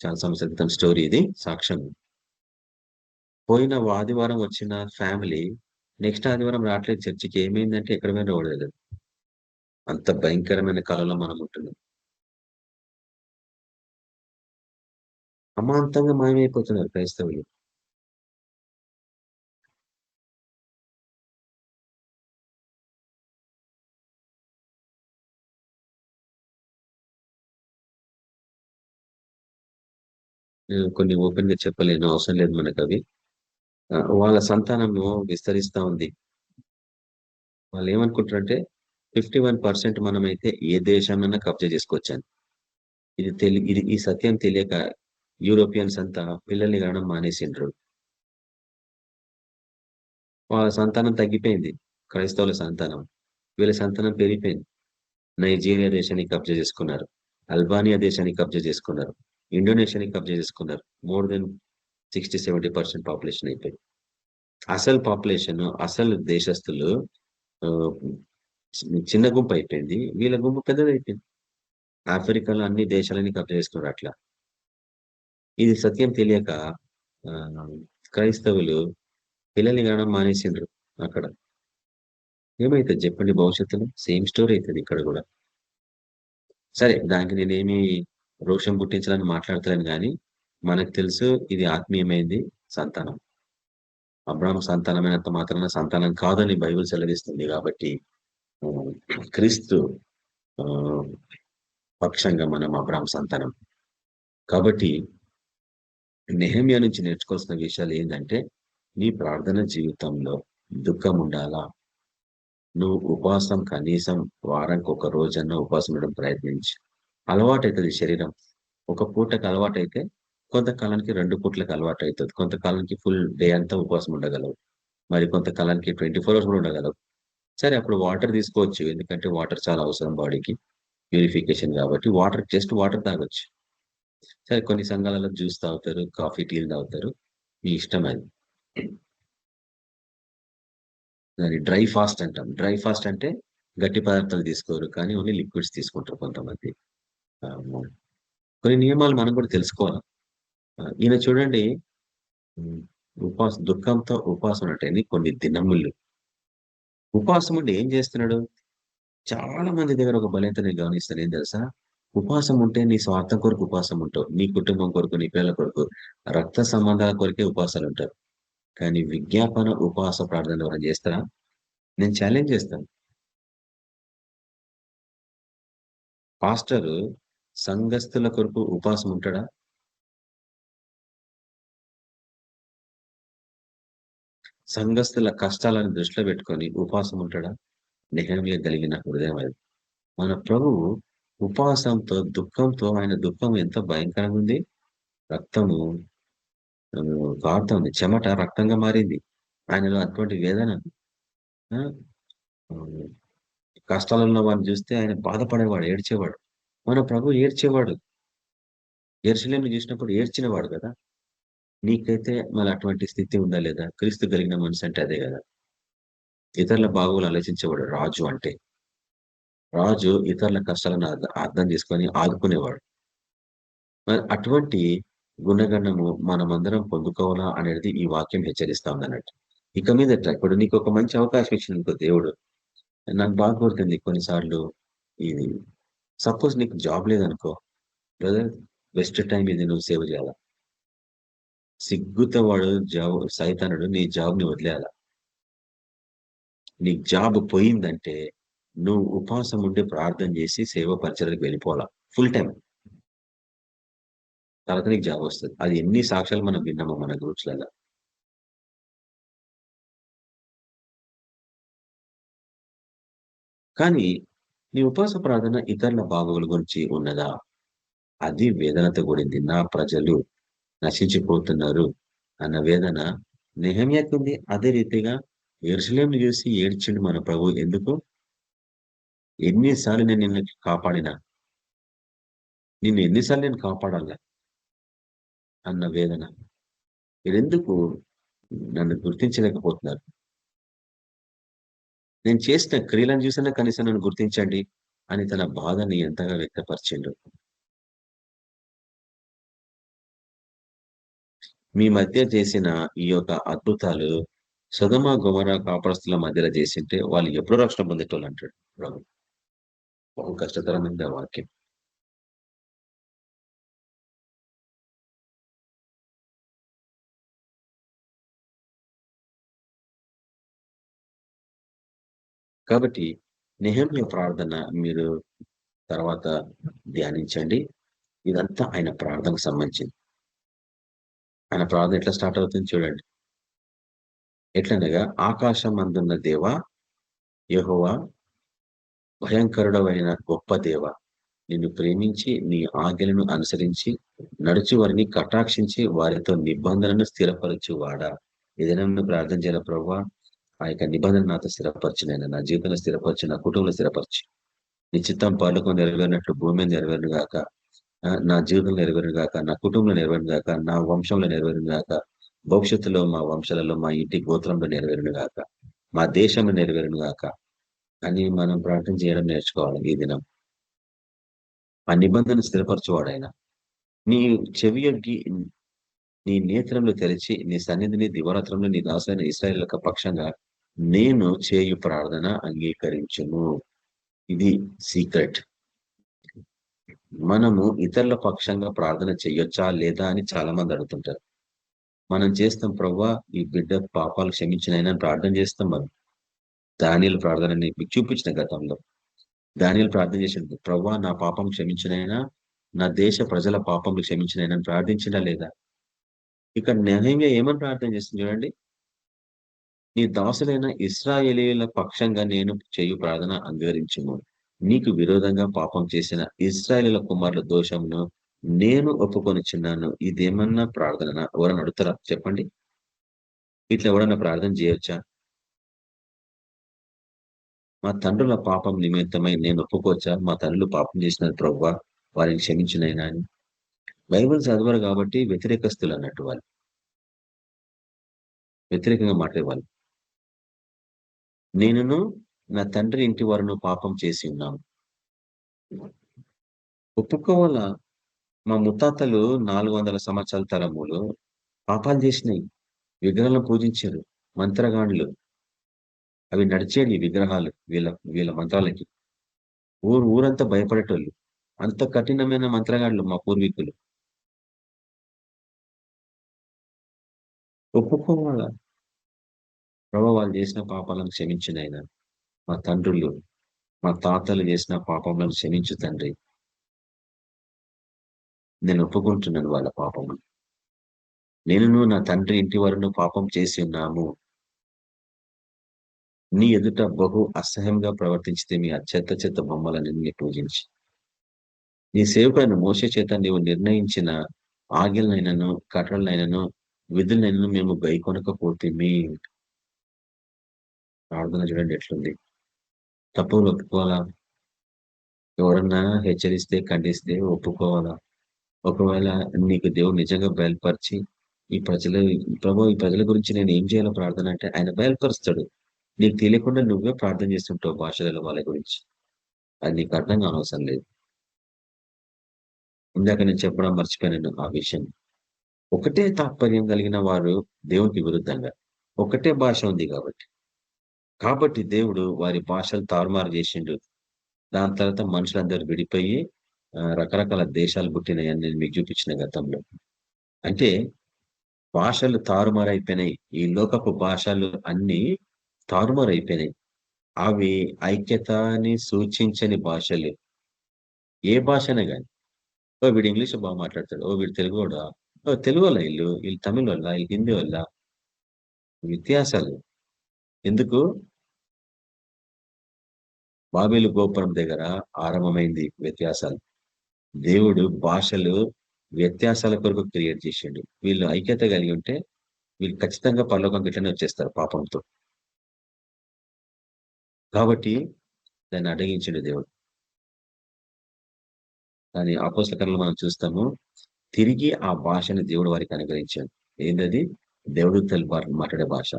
చాలా సంవత్సరాల క్రితం స్టోరీ ఇది, సాక్ష్యం. పోయిన ఆదివారం వచ్చిన ఫ్యామిలీ నెక్స్ట్ ఆదివారం రావట్లేదు చర్చికి. ఏమైందంటే ఎక్కడ పోయినా రావడలేదు. అంత భయంకరమైన కాలంలో మనం ఉంటున్నాం. అమాంతంగా మాయమైపోతున్నారు క్రైస్తవులు. నేను కొన్ని ఓపెన్ గా చెప్పలేను, అవసరం లేదు మనకు అవి. వాళ్ళ సంతానము విస్తరిస్తా ఉంది. వాళ్ళు ఏమనుకుంటారంటే 51% మనమైతే ఏ దేశాన్నైనా కబ్జా చేసుకోవచ్చాను. ఇది ఈ సత్యం తెలియక యూరోపియన్స్ అంతా పిల్లల్ని కనడం మానేసిండ్రు. వాళ్ళ సంతానం తగ్గిపోయింది, క్రైస్తవుల సంతానం. వీళ్ళ సంతానం పెరిగిపోయింది. నైజీరియా దేశాన్ని కబ్జా చేసుకున్నారు, అల్బానియా దేశాన్ని కబ్జా చేసుకున్నారు, ఇండోనేషియాని కబ్జా చేసుకున్నారు. మోర్ దెన్ 60-70% పాపులేషన్ అయిపోయింది. అసలు పాపులేషన్, అసలు దేశస్తులు చిన్న గుంపు అయిపోయింది, వీళ్ళ గుంపు పెద్దది అయిపోయింది. ఆఫ్రికాలో అన్ని దేశాలని కబ్జా చేసుకున్నారు అట్లా. ఇది సత్యం తెలియక క్రైస్తవులు పిల్లల్ని కావడం మానేసిండ్రు. అక్కడ ఏమైతుంది చెప్పండి? భవిష్యత్తులో సేమ్ స్టోరీ అవుతుంది ఇక్కడ కూడా. సరే, దానికి నేనేమి రోషం పుట్టించాలని మాట్లాడతాను, కానీ మనకు తెలుసు ఇది ఆత్మీయమైంది సంతానం. అబ్రాహం సంతానమైనంత మాత్రాన సంతానం కాదని బైబిల్ సెలవిస్తుంది. కాబట్టి క్రీస్తు పక్షంగా మనం అబ్రాహం సంతానం. కాబట్టి నెహెమ్యా నుంచి నేర్చుకోవాల్సిన విషయాలు ఏంటంటే, నీ ప్రార్థన జీవితంలో దుఃఖం ఉండాలా. నువ్వు ఉపవాసం కనీసం వారానికి ఒక రోజన్నా ఉపవాసం ఉండడం ప్రయత్నించి. అలవాటు అవుతుంది శరీరం. ఒక పూటకు అలవాటు అయితే కొంతకాలానికి 2 పూట్లకు అలవాటు అవుతుంది. కొంతకాలానికి ఫుల్ డే అంతా ఉపవాసం ఉండగలవు, మరి కొంతకాలానికి 24 hours కూడా ఉండగలవు. సరే, అప్పుడు వాటర్ తీసుకోవచ్చు, ఎందుకంటే వాటర్ చాలా అవసరం బాడీకి, ప్యూరిఫికేషన్. కాబట్టి జస్ట్ వాటర్ తాగొచ్చు. సరే, కొన్ని సంఘాలలో జ్యూస్ తాగుతారు, కాఫీ, టీలు తాగుతారు. మీ ఇష్టం అది. దాన్ని డ్రై ఫాస్ట్ అంటాం. డ్రై ఫాస్ట్ అంటే గట్టి పదార్థాలు తీసుకోరు. కానీ ఓన్లీ లిక్విడ్స్ తీసుకుంటారు కొంతమంది. కొన్ని నియమాలు మనం కూడా తెలుసుకోవాలి. ఈయన చూడండి దుఃఖంతో ఉపవాసం అంటే కొన్ని దినములు ఉపవాసం ఉండి ఏం చేస్తున్నాడు? చాలా మంది దగ్గర ఒక బలహీనత నేను గమనిస్తాను. ఏం తెలుసా? ఉపవాసం ఉంటే నీ స్వార్థం కొరకు ఉపవాసం ఉంటావు. నీ కుటుంబం కొరకు, నీ పిల్లల కొరకు, రక్త సంబంధాల కొరకే ఉపవాసాలు ఉంటారు. కానీ విజ్ఞాపన ఉపవాస ప్రార్థన ఎవరైనా చేస్తారా? నేను ఛాలెంజ్ చేస్తాను. పాస్టర్ సంఘస్థుల కొరకు ఉపవాసం ఉంటాడా? సంఘస్థుల కష్టాలను దృష్టిలో పెట్టుకొని ఉపవాసం ఉంటాడా? నెహెమ్యా కలిగిన హృదయం అది. మన ప్రభువు ఉపవాసంతో, దుఃఖంతో, ఆయన దుఃఖం ఎంత భయంకరంగా ఉంది. రక్తము కారుతుంది, చెమట రక్తంగా మారింది. ఆయనలో అటువంటి వేదన. కష్టాలలో ఉన్న వాడిని చూస్తే ఆయన బాధపడేవాడు, ఏడ్చేవాడు. మన ప్రభు ఏడ్చేవాడు. యెరూషలేమును చూసినప్పుడు ఏడ్చినవాడు కదా. నీకైతే మళ్ళీ అటువంటి స్థితి ఉందా లేదా? క్రీస్తు కలిగిన మనసు అంటే అదే కదా. ఇతరుల బాగోలు ఆలోచించేవాడు రాజు అంటే. రాజు ఇతరుల కష్టాలను అర్థం చేసుకొని ఆదుకునేవాడు. మరి అటువంటి గుణగణము మనమందరం పొందుకోవాలా అనేది ఈ వాక్యం హెచ్చరిస్తా ఉందన్నట్టు. ఇక మీదట ఇప్పుడు నీకు ఒక మంచి అవకాశం ఇచ్చిన దేవుడు. నాకు బాగా గుర్తుంది కొన్నిసార్లు ఇది సపోజ్ నీకు జాబ్ లేదనుకో బ్రదర్, బెస్ట్ టైం ఇది నువ్వు సేవ చేయాల. సిగ్గుతో వాడు సైతానుడు నీ జాబ్ని వదిలేయాల. నీ జాబ్ పోయిందంటే నువ్వు ఉపవాసం ఉండి ప్రార్థన చేసి సేవ పరిచయాలకు వెళ్ళిపోవాలా ఫుల్ టైం. తర్వాత నీకు జాబ్ వస్తుంది. అది ఎన్ని సాక్ష్యాలు మనం విన్నామో మన గ్రూప్స్లలో. కానీ నీ ఉపవాస ప్రార్థన ఇతరుల బాగోగుల గురించి ఉన్నదా? అది వేదనతో కూడింది. నా ప్రజలు నశించిపోతున్నారు అన్న వేదన నెహెమ్యాకు ఉంది. అదే రీతిగా యెరూషలేమును చూసి ఏడ్చిండు మన ప్రభు. ఎందుకు? ఎన్నిసార్లు నేను నిన్ను కాపాడినా, నిన్ను ఎన్నిసార్లు నేను కాపాడాలా అన్న వేదన. మీరెందుకు నన్ను గుర్తించలేకపోతున్నారు? నేను చేసిన క్రియలను చూసినా కనీసం నన్ను గుర్తించండి అని తన బాధని ఎంతగా వ్యక్తపరిచిండు. మీ మధ్య చేసిన ఈ యొక్క అద్భుతాలు సొదొమ గొమొర్రా కాపురస్తుల మధ్యలో చేసింటే వాళ్ళు ఎప్పుడో రక్షణ పొందేటోళ్ళు అంటాడు ప్రభు. బహు కష్టతరమైన వాక్యం. కాబట్టి నెహెమ్యా ప్రార్థన మీరు తర్వాత ధ్యానించండి. ఇదంతా ఆయన ప్రార్థనకు సంబంధించింది. ఆయన ప్రార్థన ఎట్లా స్టార్ట్ అవుతుంది చూడండి. ఎట్లనగా ఆకాశం అందున్న దేవా యెహోవా, భయంకరుడవైన గొప్ప దేవ, నిన్ను ప్రేమించి నీ ఆజ్ఞలను అనుసరించి నడుచు వారిని కటాక్షించి వారితో నిబంధనను స్థిరపరచువాడా. ఏదైనా ప్రార్థన చేయాల ప్రభువా, ఆ యొక్క నిబంధన నాతో స్థిరపరచునైనా, నా జీవితంలో స్థిరపరచు, నా కుటుంబంలో స్థిరపరచు. నీ చిత్తం పర్లోకం నెరవేరినట్లు భూమి మీద నెరవేరును గాక, నా జీవితంలో నెరవేరును గాక, నా కుటుంబంలో నెరవేరును గాక, నా వంశంలో నెరవేరును గాక, భవిష్యత్తులో మా వంశాలలో మా ఇంటి గోత్రంలో నెరవేరును గాక, మా దేశంలో నెరవేరును గాక అని మనం ప్రార్థన చేయడం నేర్చుకోవాలి ఈ దినం. ఆ నిబంధన స్థిరపరచువాడు ఆయన. నీ చెవి యొగ్గి నీ నేత్రంలో తెరిచి నీ సన్నిధిని దివరాత్రంలో నీ దాసైన ఇశ్రాయేలు పక్షంగా నేను చేయు ప్రార్థన అంగీకరించును. ఇది సీక్రెట్. మనము ఇతరుల పక్షంగా ప్రార్థన చెయ్యొచ్చా లేదా అని చాలా మంది అడుగుతుంటారు. మనం చేస్తాం, ప్రవ్వా ఈ బిడ్డ పాపాలు క్షమించినైనా ప్రార్థన చేస్తాం. మనం దానియేలు ప్రార్థన మీకు చూపించిన గతంలో దానియేలు ప్రార్థన చేసింది, ప్రవ్వా నా పాపం క్షమించినైనా, నా దేశ ప్రజల పాపములు క్షమించినైనా ప్రార్థించినా లేదా? ఇక్కడ నెహెమ్యా ఏమని ప్రార్థన చేస్తుంది చూడండి. నీ దాసులైన ఇశ్రాయేలీయుల పక్షంగా నేను చేయు ప్రార్థన అంగీకరించుము. నీకు విరోధంగా పాపం చేసిన ఇశ్రాయేలీయుల కుమారుల దోషమును నేను ఒప్పుకొనిచున్నాను. ఇదేమన్నా ప్రార్థన? ఎవరన్నా అడుగుతారా చెప్పండి? ఇట్లా ఎవరన్నా ప్రార్థన చేయొచ్చా? మా తండ్రుల పాపం నిమిత్తమై నేను ఒప్పుకోవచ్చా? మా తండ్రులు పాపం చేసినారు ప్రభువా, వారిని క్షమించినైనా అని. బైబిల్ చదవరు కాబట్టి వ్యతిరేకస్తులు అన్నట్టు వాళ్ళు. వ్యతిరేకంగా మాట్లాడేవాళ్ళు. నేనును నా తండ్రి ఇంటి వారును పాపం చేసి ఉన్నాము. ఒప్పుకోవాలా? మా ముత్తాతలు 400 సంవత్సరాల తరములు పాపాలు చేసినాయి. విగ్రహాలను పూజించారు. మంత్రగాండ్లు అవి నడిచేవి విగ్రహాలు వీళ్ళ వీళ్ళ మంత్రాలకి. ఊరంతా భయపడేటోళ్ళు. అంత కఠినమైన మంత్రగాండ్లు మా పూర్వీకులు. ఒప్పుకోవాలా? ప్రభు వాళ్ళు చేసిన పాపాలను క్షమించిన ఆయన. మా తండ్రులు మా తాతలు చేసిన పాపములను క్షమించు తండ్రి. నేను ఒప్పుకుంటున్నాను వాళ్ళ పాపములు. నేనును నా తండ్రి ఇంటి వారును పాపం చేసి ఉన్నాము. నీ ఎదుట బహు అసహ్యంగా ప్రవర్తించితే మీ చెత్త బొమ్మలన్నీ పూజించి నీ సేవకులను మోసే చేత నీవు నిర్ణయించిన ఆజ్ఞలనైనను కట్టడలైనను విధులైనను మేము గైకొనకపోతే మీ ప్రార్థన చూడండి ఎట్లుంది. తప్పులు ఒప్పుకోవాలా? ఎవరన్నా హెచ్చరిస్తే ఖండిస్తే ఒప్పుకోవాలా? ఒకవేళ నీకు దేవుడు నిజంగా బయలుపరిచి ఈ ప్రజల గురించి నేను ఏం చేయాలో ప్రార్థన అంటే ఆయన బయలుపరుస్తాడు. నీకు తెలియకుండా నువ్వే ప్రార్థన చేస్తుంటావు భాషలలో వాళ్ళ గురించి. అది నీకు అర్థం కానవసరం లేదు. ఇందాక నేను చెప్పడం మర్చిపోయాను ఆ విషయం. ఒకటే తాత్పర్యం కలిగిన వారు దేవునికి విరుద్ధంగా ఒకటే భాష ఉంది కాబట్టి దేవుడు వారి భాషలు తారుమారు చేసిండు. దాని తర్వాత మనుషులందరూ విడిపోయి రకరకాల దేశాలు పుట్టినాయని నేను మీకు చూపించిన గతంలో. అంటే భాషలు తారుమారైపోయినాయి. ఈ లోకపు భాషలు అన్ని తారుమారైపోయినాయి. అవి ఐక్యతని సూచించని భాషలు. ఏ భాషనే కానీ వీడు ఇంగ్లీష్ బాగా మాట్లాడతాడు, వీడు తెలుగు కూడా, తెలుగు వల్ల వీళ్ళు తమిళ వల్ల, వీళ్ళు హిందీ వల్ల. వ్యత్యాసాలు ఎందుకు? బాబేలు గోపురం దగ్గర ఆరంభమైంది వ్యత్యాసాలు. దేవుడు భాషలు వ్యత్యాసాల కొరకు క్రియేట్ చేసిండు. వీళ్ళు ఐక్యత కలిగి ఉంటే వీళ్ళు ఖచ్చితంగా పరలోకం గిట్లనే వచ్చేస్తారు పాపంతో. కాబట్టి దాన్ని అడ్డగించిండు దేవుడు. కానీ అపోస్తలకాండలో మనం చూస్తాము, తిరిగి ఆ భాషని దేవుడు వారికి అనుగ్రహించాడు. ఏంటది? దేవుడు మాట్లాడే భాష.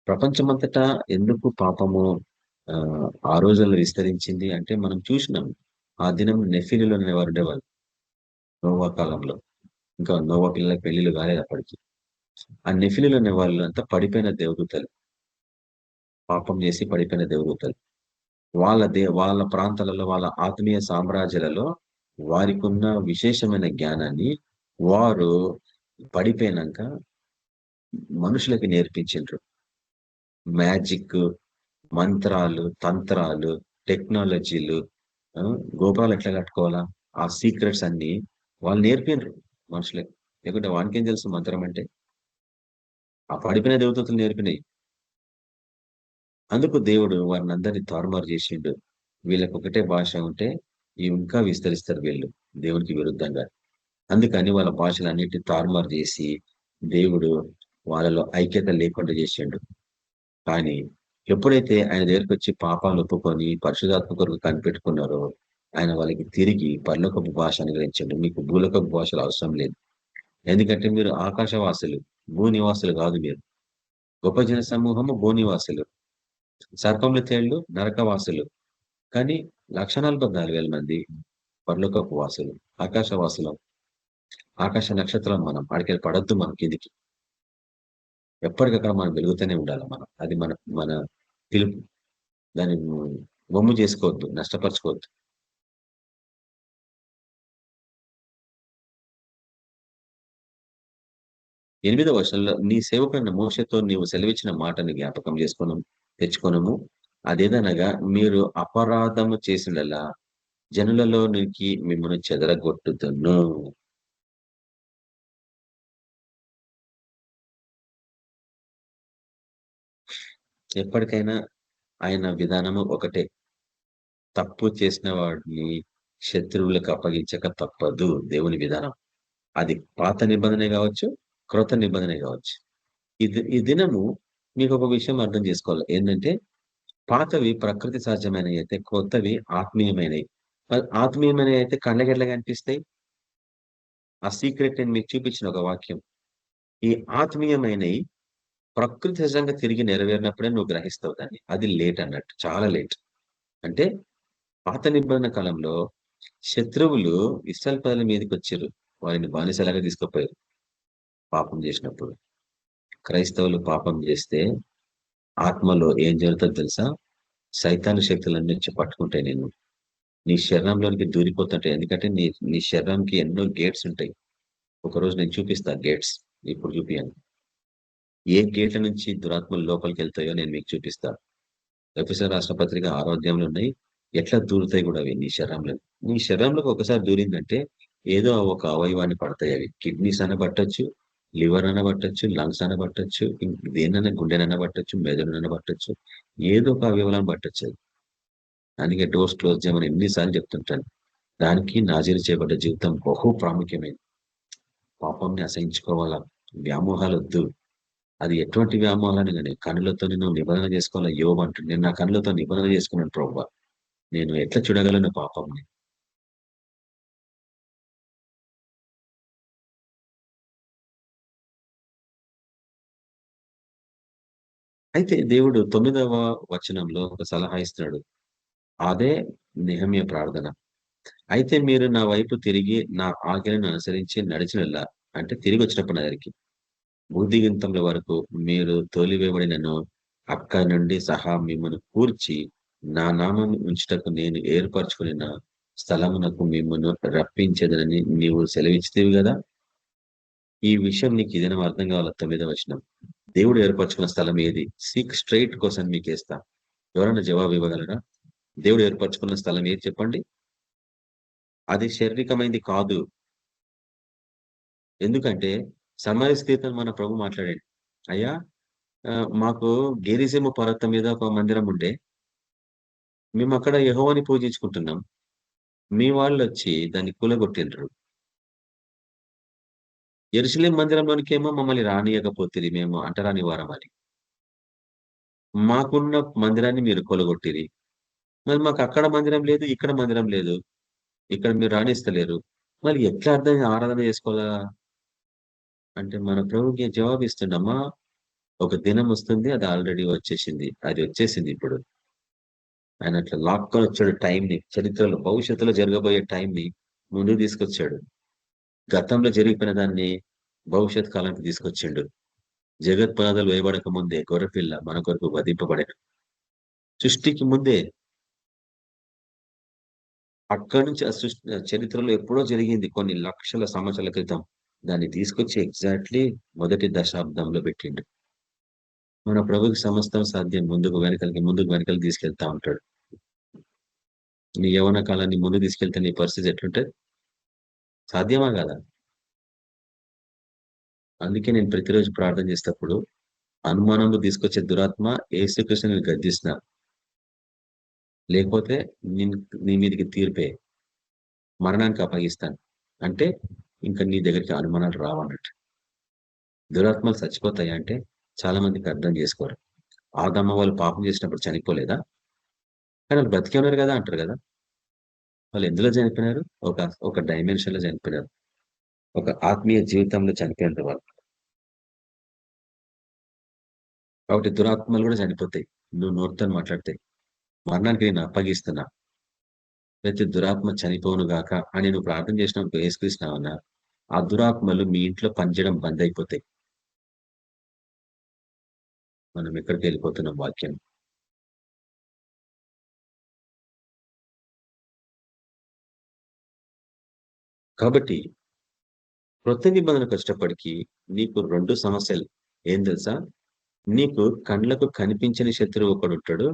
ప్రపంచమంతటా ఎందుకు పాపము ఆ రోజుల్లో విస్తరించింది అంటే మనం చూసినాం. ఆ దినం నెఫిలీలు అనేవారు ఉండేవాళ్ళు నోవా కాలంలో. ఇంకా నోవా పిల్లలకి పెళ్లిళ్ళు కాలేదు అప్పటికి. ఆ నెఫిలీలు అనే వాళ్ళు అంతా పడిపోయిన దేవదూతలు, పాపం చేసి పడిపోయిన దేవదూతలు. వాళ్ళ ప్రాంతాలలో, వాళ్ళ ఆత్మీయ సామ్రాజ్యాలలో వారికి ఉన్న విశేషమైన జ్ఞానాన్ని వారు పడిపోయినాక మనుషులకి నేర్పించిండ్రు. మ్యాజిక్, మంత్రాలు, తంత్రాలు, టెక్నాలజీలు, గోపురాలు ఎట్లా కట్టుకోవాలా, ఆ సీక్రెట్స్ అన్ని వాళ్ళు నేర్పినరు మనుషులకి. లేకుంటే వానికేం తెలుసు మంత్రం అంటే? ఆ పడిపోయిన దేవతలు నేర్పినాయి. అందుకు దేవుడు వారిని అందరినీ తారుమారు చేసిండు. వీళ్ళకి ఒకటే భాష ఉంటే ఇంకా విస్తరిస్తారు వీళ్ళు దేవునికి విరుద్ధంగా. అందుకని వాళ్ళ భాషలన్నిటిని తారుమారు చేసి దేవుడు వాళ్ళలో ఐక్యత లేకుండా చేసిండు. కానీ ఎప్పుడైతే ఆయన దగ్గరికి వచ్చి పాపాలు ఒప్పుకొని పరిశుధాత్మ కొరకు కనిపెట్టుకున్నారో ఆయన వాళ్ళకి తిరిగి పరలోకపు భాష అనుగ్రహించండి. మీకు భూలోకపు భాషలు అవసరం లేదు. ఎందుకంటే మీరు ఆకాశవాసులు, భూనివాసులు కాదు. మీరు గొప్ప జన సమూహము భూనివాసులు, సర్పముల తేళ్లు నరకవాసులు. కానీ 1,44,000 మంది పరలోకపు వాసులు, ఆకాశవాసులం. ఆకాశ నక్షత్రం మనం. అడికెళ్ళి పడద్దు మనం కిందికి. ఎప్పటికక్కడ మనం వెలుగుతూనే ఉండాలి. అది మన మన పిలుపు. దాన్ని బొమ్ము చేసుకోవద్దు, నష్టపరచుకోవద్దు. ఎనిమిదవ వర్షంలో నీ సేవకుడైన మోషేతో నీవు సెలవిచ్చిన మాటను జ్ఞాపకం తెచ్చుకొనము. అదేదనగా మీరు అపరాధము చేసినలా జనులలో నుంచి మిమ్మల్ని చెదరగొట్టుతును. ఎప్పటికైనా ఆయన విధానము ఒకటే. తప్పు చేసిన వాడిని శత్రువులకు అప్పగించక తప్పదు దేవుని విధానం. అది పాత నిబంధన కావచ్చు, క్రొత్త నిబంధన కావచ్చు. ఈ దినము మీకు ఒక విషయం అర్థం చేసుకోవాలి. ఏంటంటే పాతవి ప్రకృతి సహజమైనవి అయితే, కొత్తవి ఆత్మీయమైనవి. ఆత్మీయమైనవి అయితే కళ్ళకి ఎట్లా కనిపిస్తాయి? ఆ సీక్రెట్ నేను మీకు చూపించిన ఒక వాక్యం. ఈ ఆత్మీయమైనవి ప్రకృతి సహజంగా తిరిగి నెరవేరినప్పుడే నువ్వు గ్రహిస్తావు దాన్ని. అది లేట్ అన్నట్టు. చాలా లేట్. అంటే పాత నిబంధన కాలంలో శత్రువులు ఇశ్రాయేలు ప్రజల మీదకొచ్చిర్రు. వారిని బానిసలాగా తీసుకుపోయారు పాపం చేసినప్పుడు. క్రైస్తవులు పాపం చేస్తే ఆత్మలో ఏం జరుగుతుందో తెలుసా? సైతాను శక్తులన్నీ వచ్చి పట్టుకుంటాయి నిన్ను. నీ శరీరంలోనికి దూరిపోతుంటాయి. ఎందుకంటే నీ నీ శరీరానికి ఎన్నో గేట్స్ ఉంటాయి. ఒకరోజు నేను చూపిస్తా గేట్స్. ఇప్పుడు చూపియాను. ఏ గేట్ల నుంచి దురాత్మలు లోపలికి వెళ్తాయో నేను మీకు చూపిస్తా. ఎఫెసీయుల రాసిన పత్రిక 6వ అధ్యాయంలో ఉన్నాయి. ఎట్లా దూరుతాయి కూడా అవి నీ శరీరంలో. నీ శరీరంలోకి ఒకసారి దూరిందంటే ఏదో ఒక అవయవాన్ని పడతాయి అవి. కిడ్నీస్ అనబట్టచ్చు, లివర్ అనబట్టచ్చు, లంగ్స్ అనబట్టచ్చు, దేనైనా గుండెనైనా పట్టచ్చు, మెదడునైనా పట్టచ్చు, ఏదో ఒక అవయవాలను పట్టచ్చు అది. అందుకే డోర్స్ క్లోజ్ చేయమని ఎన్నిసార్లు చెప్తుంటాను. దానికి నాజీరు చేయబడ్డ జీవితం బహు ప్రాముఖ్యమైనది. పాపంని అసహించుకోవాలా, వ్యామోహాలు వద్దు. అది ఎటువంటి వ్యామోహాలని కానీ కనులతో నేను నిబంధన చేసుకోవాలా. యోబు అంటుంది, నేను నా కనులతో నిబంధన చేసుకున్నాను ప్రభువా, నేను ఎట్లా చూడగలను పాపంని. అయితే దేవుడు 9వ వచనంలో ఒక సలహా ఇస్తున్నాడు. అదే నెహెమ్యా ప్రార్థన. అయితే మీరు నా వైపు తిరిగి నా ఆజ్ఞలను అనుసరించి నడిచినలా, అంటే తిరిగి వచ్చినప్పుడు నా దగ్గరికి బుద్ధిగింతముల వరకు మీరు తోలివేయబడినను అక్కడి నుండి సహా మిమ్మల్ని కూర్చి నా నామం ఉంచుటకు నేను ఏర్పరచుకున్న స్థలమునకు మిమ్మల్ని రప్పించేదనని నీవు సెలవిచ్చితివి కదా. ఈ విషయం నీకు ఇదేనా అర్థం కావాల? 9వ వచనం. దేవుడు ఏర్పరచుకున్న స్థలం ఏది? సీక్ స్ట్రైట్ కోసం మీకేస్తా. ఎవరైనా జవాబు ఇవ్వగలరా? దేవుడు ఏర్పరచుకున్న స్థలం ఏది చెప్పండి? అది శారీరకమైంది కాదు. ఎందుకంటే సమయ స్థితిని మన ప్రభు మాట్లాడాడు. అయ్యా, మాకు గెరిజీము పర్వతం మీద ఒక మందిరం ఉండే, మేము అక్కడ యెహోవాని పూజించుకుంటున్నాం. మీ వాళ్ళు వచ్చి దాన్ని కూలగొట్టిండ్రు. యెరూషలేము మందిరంలోనికేమో మమ్మల్ని రానియకపోతిరి, మేము అంటరాని వారం అని. మాకున్న మందిరాన్ని మీరు కూలగొట్టిరి. మరి మాకు అక్కడ మందిరం లేదు, ఇక్కడ మందిరం లేదు. ఇక్కడ మీరు రాణిస్తలేరు. మరి ఎట్లా ఆరాధన చేసుకోవాలా అంటే మన ప్రభుకి జవాబు ఇస్తుండమ్మా. ఒక దినం వస్తుంది, అది ఆల్రెడీ వచ్చేసింది. అది వచ్చేసింది ఇప్పుడు. ఆయన అట్లా లాక్కొని వచ్చాడు టైంని. చరిత్రలో భవిష్యత్తులో జరగబోయే టైంని ముందుకు తీసుకొచ్చాడు. గతంలో జరిగిపోయిన దాన్ని భవిష్యత్ కాలానికి తీసుకొచ్చిండు. జగత్ పునాదులు వేయబడక ముందే గొర్రెపిల్ల మన కొరకు వధింపబడాడు. సృష్టికి ముందే అక్కడి నుంచి ఆ చరిత్రలో ఎప్పుడో జరిగింది, కొన్ని లక్షల సంవత్సరాల క్రితం. దాన్ని తీసుకొచ్చి ఎగ్జాక్ట్లీ మొదటి దశాబ్దంలో పెట్టిండు. మన ప్రభుకి సమస్తం సాధ్యం. ముందుకు వెనకలికి తీసుకెళ్తా ఉంటాడు. నీ యవ్వన కాలాన్ని ముందు తీసుకెళ్తే నీ పరిస్థితి ఎట్లుంటది? సాధ్యమా కదా? అందుకే నేను ప్రతిరోజు ప్రార్థన చేసేటప్పుడు అనుమానంలో తీసుకొచ్చే దురాత్మ యేసుక్రీస్తుని గద్దిస్తున్నా, లేకపోతే నీ మీదకి తీర్పే, మరణానికి అప్పగిస్తాను. అంటే ఇంకా నీ దగ్గరికి అనుమానాలు రావన్నట్టు. దురాత్మలు చచ్చిపోతాయి అంటే చాలా మందికి అర్థం చేసుకోరు. ఆదమ్మ వాళ్ళు పాపం చేసినప్పుడు చనిపోలేదా? కానీ వాళ్ళు బ్రతికే ఉన్నారు కదా అంటారు కదా. వాళ్ళు ఎందులో చనిపోయినారు? ఒక డైమెన్షన్ లో చనిపోయినారు. ఒక ఆత్మీయ జీవితంలో చనిపోయినారు వాళ్ళు. కాబట్టి దురాత్మలు కూడా చనిపోతాయి నువ్వు నోటితో మాట్లాడితే. మరణానికి నేను అప్పగిస్తున్నా, ప్రతి దురాత్మ చనిపోను గాక అని నువ్వు ప్రార్థన చేసినప్పుడు యేసుక్రీస్తున్నా, ఆ దురాత్మలు మీ ఇంట్లో పనిచేయడం బంద్ అయిపోతాయి. మనం ఎక్కడికి వెళ్ళిపోతున్నాం వాక్యం. కాబట్టి క్రొత్త నిబంధనకు వచ్చేటప్పటికీ నీకు 2 సమస్యలు. ఏం తెలుసా? నీకు కండ్లకు కనిపించని శత్రువు ఒకడు ఉంటాడు,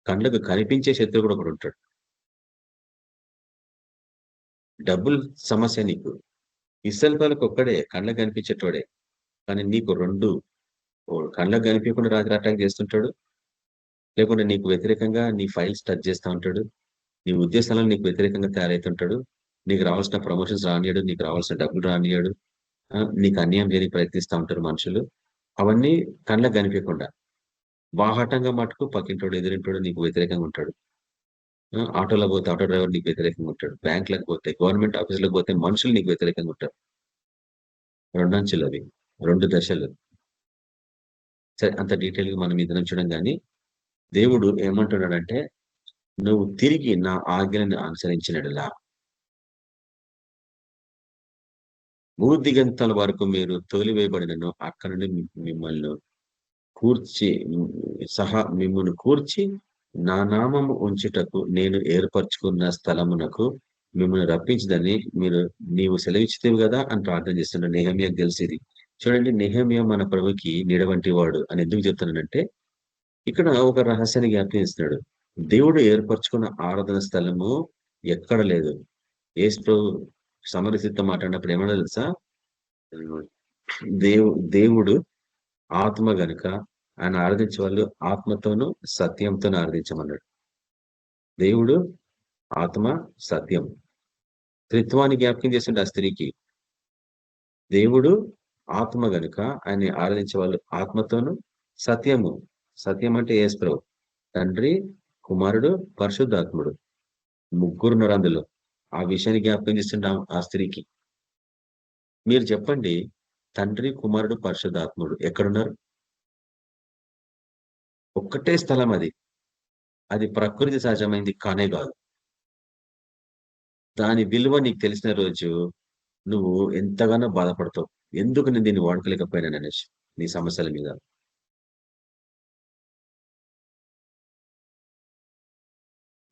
కండ్లకు కనిపించే శత్రువు కూడా ఒకడు ఉంటాడు. డబ్బులు సమస్య నీకు. ఇశ్రాయేలుకు ఒక్కడే కండ్లకు కనిపించేటోడే, కానీ నీకు 2. కండ్లకు కనిపించకుండా రాత్రి అటాక్ చేస్తుంటాడు, లేకుంటే నీకు వ్యతిరేకంగా నీ ఫైల్స్ టచ్ చేస్తూ ఉంటాడు, నీ ఉద్దేశాలను నీకు వ్యతిరేకంగా తయారవుతుంటాడు, నీకు రావాల్సిన ప్రమోషన్స్ రానియాడు, నీకు రావాల్సిన డబ్బులు రానియాడు, నీకు అన్యాయం చేయడానికి ప్రయత్నిస్తూ ఉంటారు మనుషులు. అవన్నీ కండ్లకు కనిపించకుండా. బాహటంగా మటుకు పక్కింటోడు ఎదురింటోడు నీకు వ్యతిరేకంగా ఉంటాడు. ఆటోలో పోతే ఆటో డ్రైవర్ నీకు వ్యతిరేకంగా ఉంటాడు. బ్యాంకులకు పోతే, గవర్నమెంట్ ఆఫీసులకు పోతే మనుషులు నీకు వ్యతిరేకంగా ఉంటారు. రెండంచులు అవి, 2 దశలు. సరే, అంత డీటెయిల్గా మనం ఇది చూడం కానీ దేవుడు ఏమంటున్నాడంటే, నువ్వు తిరిగి నా ఆజ్ఞలను అనుసరించినట్లా భూదిగంతాల వరకు మీరు తోలివేయబడినను అక్కడ నుండి మిమ్మల్ని మిమ్మల్ని కూర్చి నా నామము ఉంచుటకు నేను ఏర్పరచుకున్న స్థలమునకు మిమ్మల్ని రప్పించదని నీవు సెలవిచ్చితేవి కదా అని ప్రార్థన చేస్తున్నాడు. నెహెమ్యాకు తెలిసేది. చూడండి, నెహెమ్యా మన ప్రభుకి నీడవంటి వాడు అని ఎందుకు చెప్తున్నానంటే, ఇక్కడ ఒక రహస్యాన్ని జ్ఞాపకిస్తున్నాడు. దేవుడు ఏర్పరచుకున్న ఆరాధన స్థలము ఎక్కడ లేదు. యేసు ప్రభు సమరసిద్ధ మాట్లాడినప్పుడు ఏమన్నా తెలుసా, దేవుడు ఆత్మ గనుక ఆయన ఆరాధించే వాళ్ళు ఆత్మతోనూ సత్యంతో ఆరాధించమన్నాడు. దేవుడు ఆత్మ, సత్యం, త్రిత్వాన్ని జ్ఞాపకం చేస్తుండే ఆ స్త్రీకి. దేవుడు ఆత్మ గనుక ఆయన ఆరాధించే వాళ్ళు ఆత్మతోనూ సత్యము. సత్యం అంటే యేసు ప్రభు, తండ్రి, కుమారుడు, పరిశుద్ధాత్ముడు, ముగ్గురున్నారు అందులో. ఆ విషయాన్ని జ్ఞాపకం చేస్తుండే ఆ స్త్రీకి. మీరు చెప్పండి, తండ్రి, కుమారుడు, పరిశుద్ధాత్ముడు ఎక్కడున్నారు? ఒక్కటే స్థలం అది. అది ప్రకృతి సహజమైంది కానే కాదు. దాని విలువ నీకు తెలిసిన రోజు నువ్వు ఎంతగానో బాధపడతావు. ఎందుకు నేను దీన్ని వాడుకోలేకపోయినా అనేసి నీ సమస్యల మీద.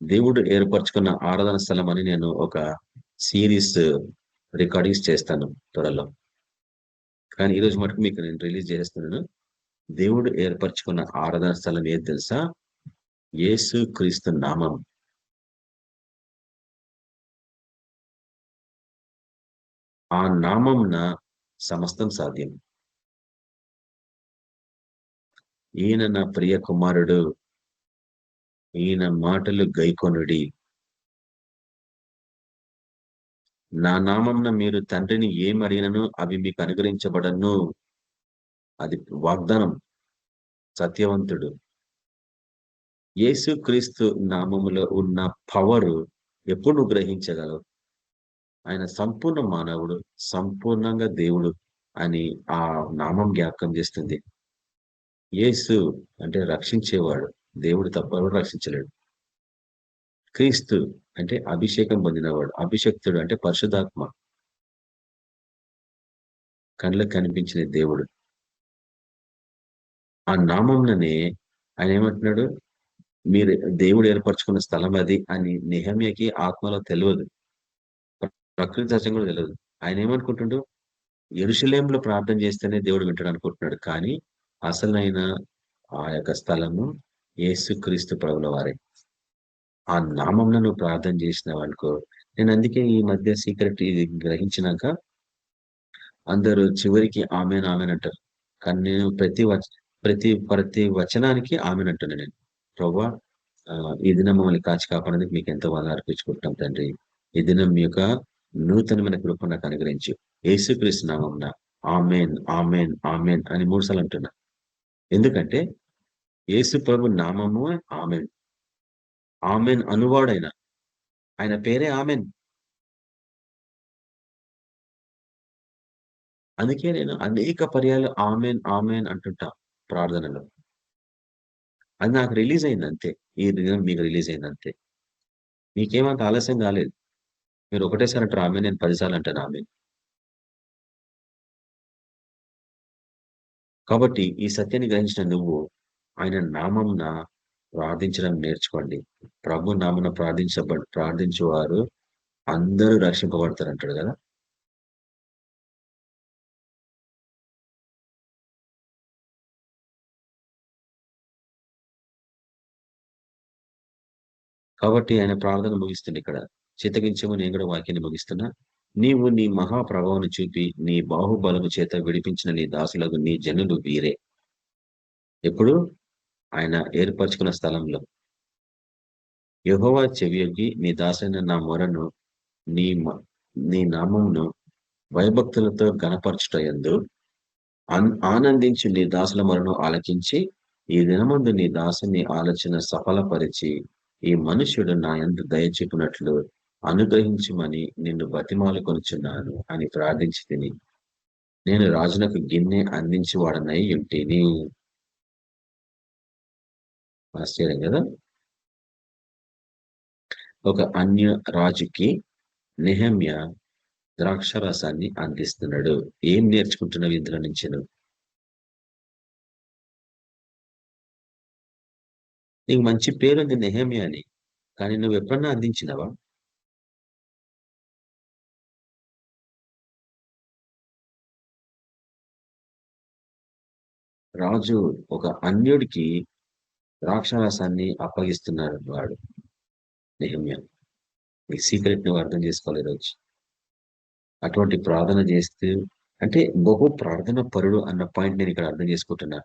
దేవుడు ఏర్పరచుకున్న ఆరాధన స్థలం అని నేను ఒక సిరీస్ రికార్డింగ్స్ చేస్తాను త్వరలో. కానీ ఈరోజు మటుకు మీకు నేను రిలీజ్ చేస్తున్నాను. దేవుడు ఏర్పరచుకున్న ఆరాధన స్థలం ఏది తెలుసా? యేసు క్రీస్తు నామం. ఆ నామంన సమస్తం సాధ్యం. ఈయన నా ప్రియ కుమారుడు, ఈయన మాటలు గైకొనుడి. నా నామంన మీరు తండ్రిని ఏం అడిగినను అవి మీకు అనుగ్రహించబడను. అది వాగ్దానం. సత్యవంతుడు. యేసు క్రీస్తు నామములో ఉన్న పవరు ఎప్పుడు నువ్వు గ్రహించగలవు? ఆయన సంపూర్ణ మానవుడు, సంపూర్ణంగా దేవుడు అని ఆ నామం జ్ఞాపకం చేస్తుంది. యేసు అంటే రక్షించేవాడు. దేవుడు తప్ప ఎవరు రక్షించలేడు. క్రీస్తు అంటే అభిషేకం పొందినవాడు. అభిషక్తుడు అంటే పరిశుద్ధాత్మ, కళ్ళకు కనిపించిన దేవుడు. ఆ నామంలోనే ఆయన ఏమంటున్నాడు, మీరు దేవుడు ఏర్పరచుకున్న స్థలం అది అని నెహెమ్యాకి ఆత్మలో తెలియదు, ప్రకృతి సహజంగా కూడా తెలియదు. ఆయన ఏమనుకుంటుండు, యెరూషలేములో ప్రార్థన చేస్తేనే దేవుడు వింటాడు అనుకుంటున్నాడు. కానీ అసలైన ఆ యొక్క స్థలము యేసుక్రీస్తు ప్రభుల వారే. ఆ నామంలో నువ్వు ప్రార్థన చేసినావు అనుకో. నేను అందుకే ఈ మధ్య సీక్రెట్ ఇది గ్రహించినాక అందరూ చివరికి ఆమెన్ ఆమెన్ అంటారు. కానీ నేను ప్రతి వచనానికి ఆమెన్ అంటున్నాను. నేను ప్రభువా, ఈ దినం మమ్మల్ని కాచి కాపాడడానికి మీకు ఎంతో వందనాలు అర్పించుకుంటాం తండ్రి. ఈ దినం మీ యొక్క నూతనమైన కృప నాకు అనుగ్రహించు. యేసుక్రీస్తు నామమున ఆమెన్ ఆమెన్ ఆమెన్ అని 3 సార్లు అంటున్నా. ఎందుకంటే యేసు ప్రభు నామము ఆమెన్. ఆమెన్ అనువాడైన ఆయన పేరే ఆమెన్. అందుకే నేను అనేక పర్యాలు ఆమెన్ ఆమెన్ అంటుంటా ప్రార్థనలో. అది నాకు రిలీజ్ అయింది అంతే. ఈ దినం మీకు రిలీజ్ అయింది అంతే. మీకేమంత ఆలస్యం కాలేదు. మీరు ఒకటేసారి అంటారు ఆమెన్, నేను 10 సార్లు అంటాను ఆమెన్. కాబట్టి ఈ సత్యాన్ని గ్రహించిన నువ్వు ఆయన నామంన ప్రార్థించడం నేర్చుకోండి. ప్రభు నామమున ప్రార్థించేవారు అందరూ రక్షింపబడతారు అంటాడు కదా. కాబట్టి ఆయన ప్రార్థన ముగిస్తుంది ఇక్కడ. చిత్తగించము, నేను కూడా వాక్యాన్ని ముగిస్తున్నా. నీవు నీ మహాప్రభావం చూపి నీ బాహుబలము చేత విడిపించిన నీ దాసులకు నీ జనులు వీరే. ఎప్పుడు? ఆయన ఏర్పరచుకున్న స్థలంలో. యెహోవా చెవియొగ్గి నీ దాసైన నా మొరను నీ నామమును భయభక్తులతో గణపరచుట యందు ఆనందించి నీ దాసుల మొరను ఆలకించి ఈ దినమందు నీ దాసుని ఆలోచన సఫలపరిచి ఈ మనుష్యుడు నా యందు దయచూపినట్లు అనుగ్రహించుమని నిన్ను బతిమాలు కొనుచున్నాను అని ప్రార్థించి తిని నేను రాజునకు గిన్నె అందించి వాడనై ఉంటిని. ఆశ్చర్యం కదా. ఒక అన్య రాజుకి నెహెమ్యా ద్రాక్షరసాన్ని అందిస్తున్నాడు. ఏం నేర్చుకుంటున్నావు ఇందులో నుంచి నువ్వు? నీకు మంచి పేరుంది నెహెమ్యా అని, కానీ నువ్వు ఎప్పుడన్నా అందించినవా? రాజు ఒక అన్యుడికి ద్రాక్షరసాన్ని అప్పగిస్తున్నాడు వాడు నెహెమ్యా. నీ సీక్రెట్ నువ్వు అర్థం చేసుకోవాలి రోజు. అటువంటి ప్రార్థన చేస్తూ, అంటే బహు ప్రార్థన పరుడు అన్న పాయింట్ నేను ఇక్కడ అర్థం చేసుకుంటున్నా.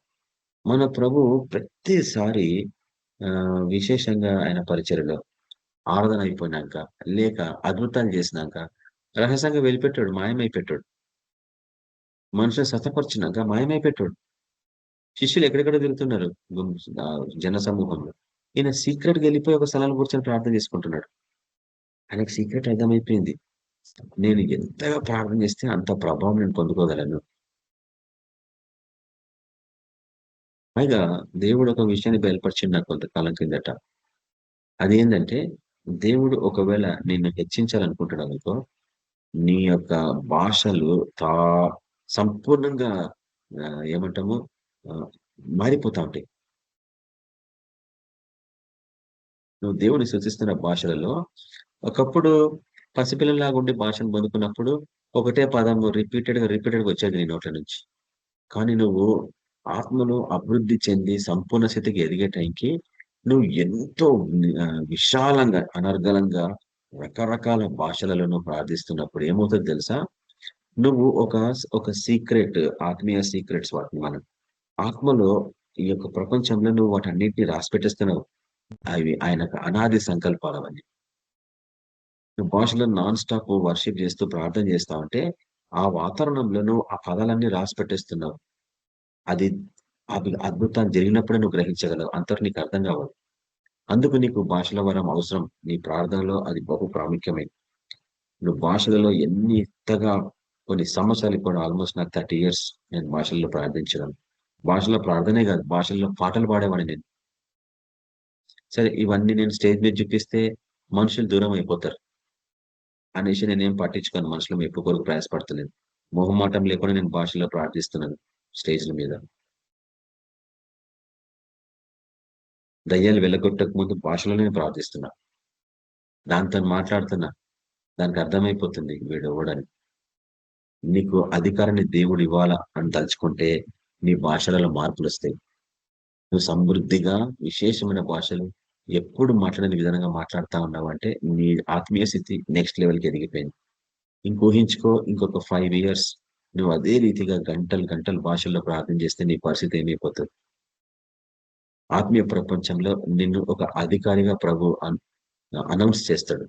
మన ప్రభు ప్రతిసారి విశేషంగా ఆయన పరిచర్యలో ఆరాధన అయిపోయినాక లేక అద్భుతాలు చేసినాక రహస్యంగా వెళ్ళిపెట్టాడు, మాయమైపెట్టాడు. మనుషులు స్వస్థపరిచినాక మాయమైపెట్టాడు. శిష్యులు ఎక్కడెక్కడ తిరుగుతున్నారు జన సమూహంలో. ఈయన సీక్రెట్ గా వెళ్ళిపోయి ఒక స్థలాన్ని కూర్చొని ప్రార్థన చేసుకుంటున్నాడు. ఆయనకు సీక్రెట్ అర్థమైపోయింది. నేను ఎంతగా ప్రార్థన చేస్తే అంత ప్రభావం నేను పొందుకోగలను. పైగా దేవుడు ఒక విషయాన్ని బయలుపరిచింది నాకు కొంతకాలం కిందట. అదేంటంటే, దేవుడు ఒకవేళ నిన్ను హెచ్చించాలనుకుంటున్నావు అనుకో, నీ యొక్క భాషలు సంపూర్ణంగా ఏమంటాము మారిపోతా ఉంటాయి. నువ్వు దేవుని సూచిస్తున్న భాషలలో ఒకప్పుడు పసిపిల్లలాగా ఉండి భాషను పొందుకున్నప్పుడు ఒకటే పదము రిపీటెడ్గా వచ్చేది నీ నోట్ల నుంచి. కానీ నువ్వు ఆత్మలో అభివృద్ధి చెంది సంపూర్ణ స్థితికి ఎదిగే టైంకి నువ్వు ఎంతో విశాలంగా అనర్గళంగా రకరకాల భాషలలో నువ్వు ప్రార్థిస్తున్నప్పుడు ఏమవుతుంది తెలుసా? నువ్వు ఒక సీక్రెట్, ఆత్మీయ సీక్రెట్స్ వాటిని మనం ఆత్మలో ఈ యొక్క ప్రపంచంలో నువ్వు వాటన్నిటిని రాసిపెట్టేస్తున్నావు. అవి ఆయనకు అనాది సంకల్పాలు అవన్నీ. నువ్వు భాషలో నాన్ స్టాప్ వర్షిప్ చేస్తూ ప్రార్థన చేస్తా ఉంటే ఆ వాతావరణంలో నువ్వు ఆ పదాలన్నీ రాసి పెట్టేస్తున్నావు. అది అద్భుతాలు జరిగినప్పుడే నువ్వు గ్రహించగలవు, అంతకు నీకు అర్థం కావాలి. అందుకు నీకు భాషల వరం అవసరం. నీ ప్రార్థనలో అది బహు ప్రాముఖ్యమైనది. నువ్వు భాషలలో ఎంతగా కొన్ని సంవత్సరాలు కూడా ఆల్మోస్ట్ నాకు 30 years నేను భాషల్లో ప్రార్థించడం. భాషలో ప్రార్థనే కాదు, భాషల్లో పాటలు పాడేవాడిని నేను. సరే, ఇవన్నీ నేను స్టేజ్ మీద చూపిస్తే మనుషులు దూరం అయిపోతారు అనేసి నేనేం పట్టించుకోను. మనుషులు ఎప్పుడు కొరకు ప్రయాసపడతలేదు. మొహమాటం లేకుండా నేను భాషలో ప్రార్థిస్తున్నాను. స్టేజ్ల మీద దయ్యాలు వెళ్ళగొట్టక ముందు భాషలో నేను ప్రార్థిస్తున్నా. దాంతో మాట్లాడుతున్నా. దానికి అర్థమైపోతుంది వీడు ఎవడని. నీకు అధికారాన్ని దేవుడు ఇవ్వాలా అని తలుచుకుంటే నీ భాషలలో మార్పులు వస్తాయి. నువ్వు సమృద్ధిగా విశేషమైన భాషలు ఎప్పుడు మాట్లాడని విధానంగా మాట్లాడుతూ ఉన్నావు అంటే నీ ఆత్మీయ స్థితి నెక్స్ట్ లెవెల్కి ఎదిగిపోయింది. ఊహించుకో, ఇంకొక 5 years నువ్వు అదే రీతిగా గంటలు భాషల్లో ప్రార్థన చేస్తే నీ పరిస్థితి ఏమైపోతుంది? ఆత్మీయ ప్రపంచంలో నిన్ను ఒక అధికారిగా ప్రభు అనౌన్స్ చేస్తాడు.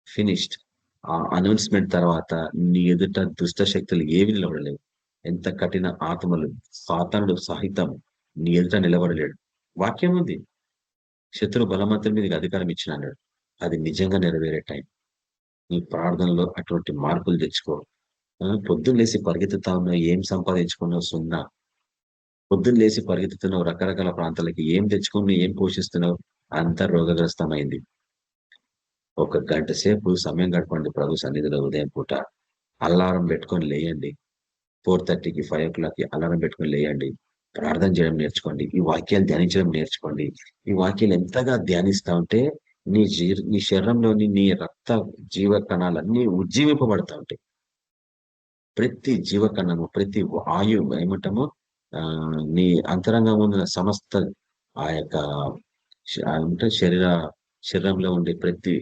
ఫినిష్డ్. ఆ అనౌన్స్మెంట్ తర్వాత నీ ఎదుట దుష్ట శక్తులు ఏవి నిలబడలేవు. ఎంత కఠిన ఆత్మలు, సాతానుడు సహితం నీ ఎదుట నిలబడలేడు. వాక్యం ఉంది, శత్రు బలవంతుల మీదకి అధికారం ఇచ్చిన అన్నాడు. అది నిజంగా నెరవేరే టైం. నీ ప్రార్థనలో అటువంటి మార్పులు తెచ్చుకో. పొద్దున్న లేసి పరిగెత్తుతా ఉన్నావు, ఏం సంపాదించుకున్నావు? సున్నా. పొద్దున్న లేసి పరిగెత్తుతున్నావు రకరకాల ప్రాంతాలకి, ఏం తెచ్చుకున్నావు, ఏం పోషిస్తున్నావు? అంతా రోగగ్రస్తమైంది. 1 గంట సేపు సమయం గడపండి ప్రభు సన్నిధిలో. ఉదయం పూట అలారం పెట్టుకొని లేయండి. 4:30కి 5 o'clockకి అలారం పెట్టుకొని లేయండి. ప్రార్థన చేయడం నేర్చుకోండి. ఈ వాక్యాలు ధ్యానించడం నేర్చుకోండి. ఈ వాక్యాలు ఎంతగా ధ్యానిస్తా ఉంటే నీ శరీరంలోని నీ రక్త జీవ కణాలన్నీ ఉజ్జీవింపబడతా ఉంటాయి. ప్రతి జీవకణము, ప్రతి ఆయు ఏమంటాము నీ అంతరంగం ఉన్న సమస్త ఆ యొక్క శరీరంలో ఉండే ప్రతి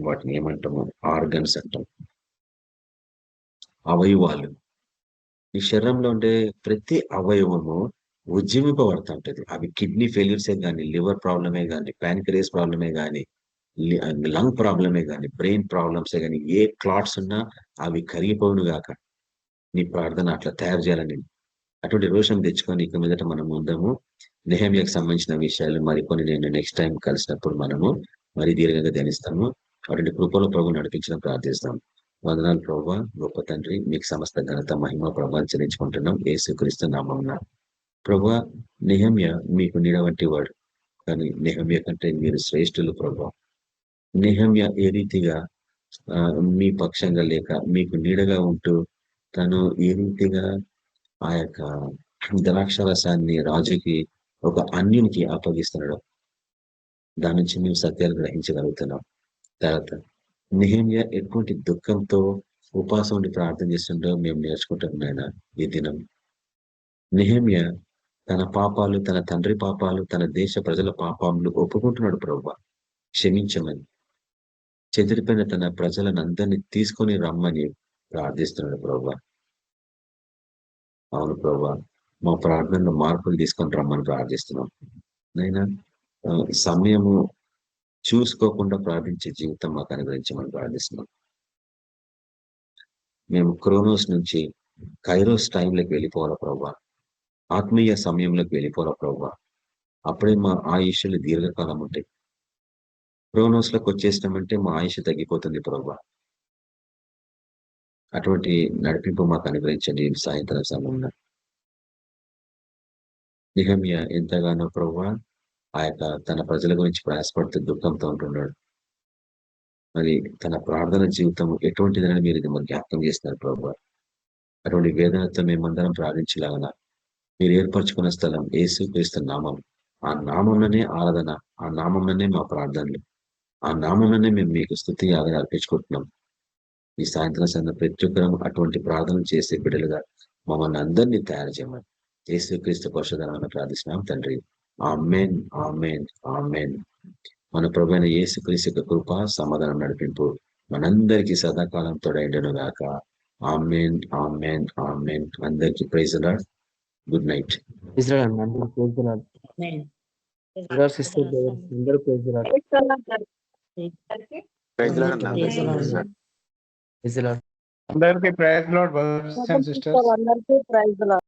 వాటిని ఏమంటాము ఆర్గన్స్ అంటాం, అవయవాలు. నీ శరీరంలో ఉండే ప్రతి అవయవము ఉజ్జీవింపబడతా ఉంటుంది. అవి కిడ్నీ ఫెయిల్యూర్సే కానీ, లివర్ ప్రాబ్లమే కానీ, ప్యాన్క్రియాస్ ప్రాబ్లమే కానీ, లంగ్ ప్రాబ్లమే కానీ, బ్రెయిన్ ప్రాబ్లమ్సే కానీ, ఏ క్లాట్స్ ఉన్నా అవి కరిగిపోవును గాక. నీ ప్రార్థన అట్లా తయారు చేయాలని అటువంటి రోషం తెచ్చుకొని ఇక మీదట మనం ఉందాము. నెహెమ్యాకు సంబంధించిన విషయాలు మరికొన్ని నేను నెక్స్ట్ టైం కలిసినప్పుడు మనము మరి దీర్ఘంగా ధ్యానిస్తాము. అటువంటి కృపలో ప్రభు నడిపించడం ప్రార్థిస్తాం. వందనాలు ప్రభువా, గొప్ప తండ్రి, మీకు సమస్త ఘనత మహిమ ప్రభావం చెల్లించుకుంటున్నాం యేసుక్రీస్తు నామమున. ప్రభువా, నెహెమ్యా మీకు నీడ వంటి వాడు, కానీ నెహెమ్యా కంటే మీరు శ్రేష్ఠులు ప్రభువా. నెహెమ్యా ఏ రీతిగా మీ పక్షంగా లేక మీకు నీడగా ఉంటూ తను ఏ రీతిగా ఆ యొక్క ద్రాక్షరసాన్ని రాజుకి ఒక అన్యునికి అప్పగిస్తున్నాడు, దాని నుంచి మేము సత్యాలు గ్రహించగలుగుతున్నాం. తర్వాత నెహెమ్యా ఎటువంటి దుఃఖంతో ఉపవాసం ఉండి ప్రార్థన చేస్తుండో మేము నేర్చుకుంటాం నాయన. ఈ దినం నెహెమ్యా తన పాపాలు, తన తండ్రి పాపాలు, తన దేశ ప్రజల పాపాలు ఒప్పుకుంటున్నాడు ప్రభువా, క్షమించమని. చెదిరిపోయిన తన ప్రజలను అందరినీ తీసుకొని రమ్మని ప్రార్థిస్తున్నాడు ప్రభువా. అవును ప్రభువా, మా ప్రార్థనలో మార్పులు తీసుకొని రమ్మని ప్రార్థిస్తున్నాం నైనా. సమయము చూసుకోకుండా ప్రార్థించే జీవితం మాకు అనుగ్రహించమని ప్రార్థిస్తున్నాం. మేము క్రోనోస్ నుంచి కైరోస్ టైంలోకి వెళ్ళిపోవాలా ప్రభువా, ఆత్మీయ సమయంలోకి వెళ్ళిపోవాలా ప్రభువా. అప్పుడే మా ఆయుష్లు దీర్ఘకాలం ఉంటాయి. క్రోనోస్ లోకి వచ్చేసినామంటే మా ఆయుష్ తగ్గిపోతుంది ప్రభువా. అటువంటి నడిపింపు మాకు అనుగ్రహించండి సాయంత్రం సమయంలో. నెహెమ్యా ఎంతగానో ప్రభువా ఆ యొక్క తన ప్రజల గురించి ప్రయాసపడుతూ దుఃఖంతో ఉంటున్నాడు. మరి తన ప్రార్థన జీవితం ఎటువంటిదని మీరు ఇది మాకు జ్ఞాపకం చేస్తున్నారు ప్రభువా. అటువంటి వేదనతో మేమందరం ప్రార్థించలాగన మీరు ఏర్పరచుకున్న స్థలం యేసుక్రీస్తు నామం. ఆ నామంలోనే ఆరాధన, ఆ నామంలోనే మా ప్రార్థనలు, ఆ నామంలోనే మేము మీకు స్తుతి యాగన అర్పించుకుంటున్నాం. ఈ సాయంత్రం సమయంలో ప్రతి ఒక్కరం అటువంటి ప్రార్థన చేసే బిడ్డలుగా మమ్మల్ని అందరినీ తయారు చేయమని యేసుక్రీస్తు పరిశుద్ధనామమున ప్రార్థిస్తున్నాం తండ్రి. ఆమేన్, ఆమేన్, ఆమేన్. మన ప్రభువైన యేసుక్రీస్తు యొక్క కృప, సమాధానం, నడిపింపు మనందరికీ సదాకాలం తోడైండును గాక. ఆమేన్, ఆమేన్, ఆమేన్. అందరికీ praise the lord. Good night. అందరికీ praise lord brothers and sisters. అందరికీ ప్రైజ్ లార్డ్.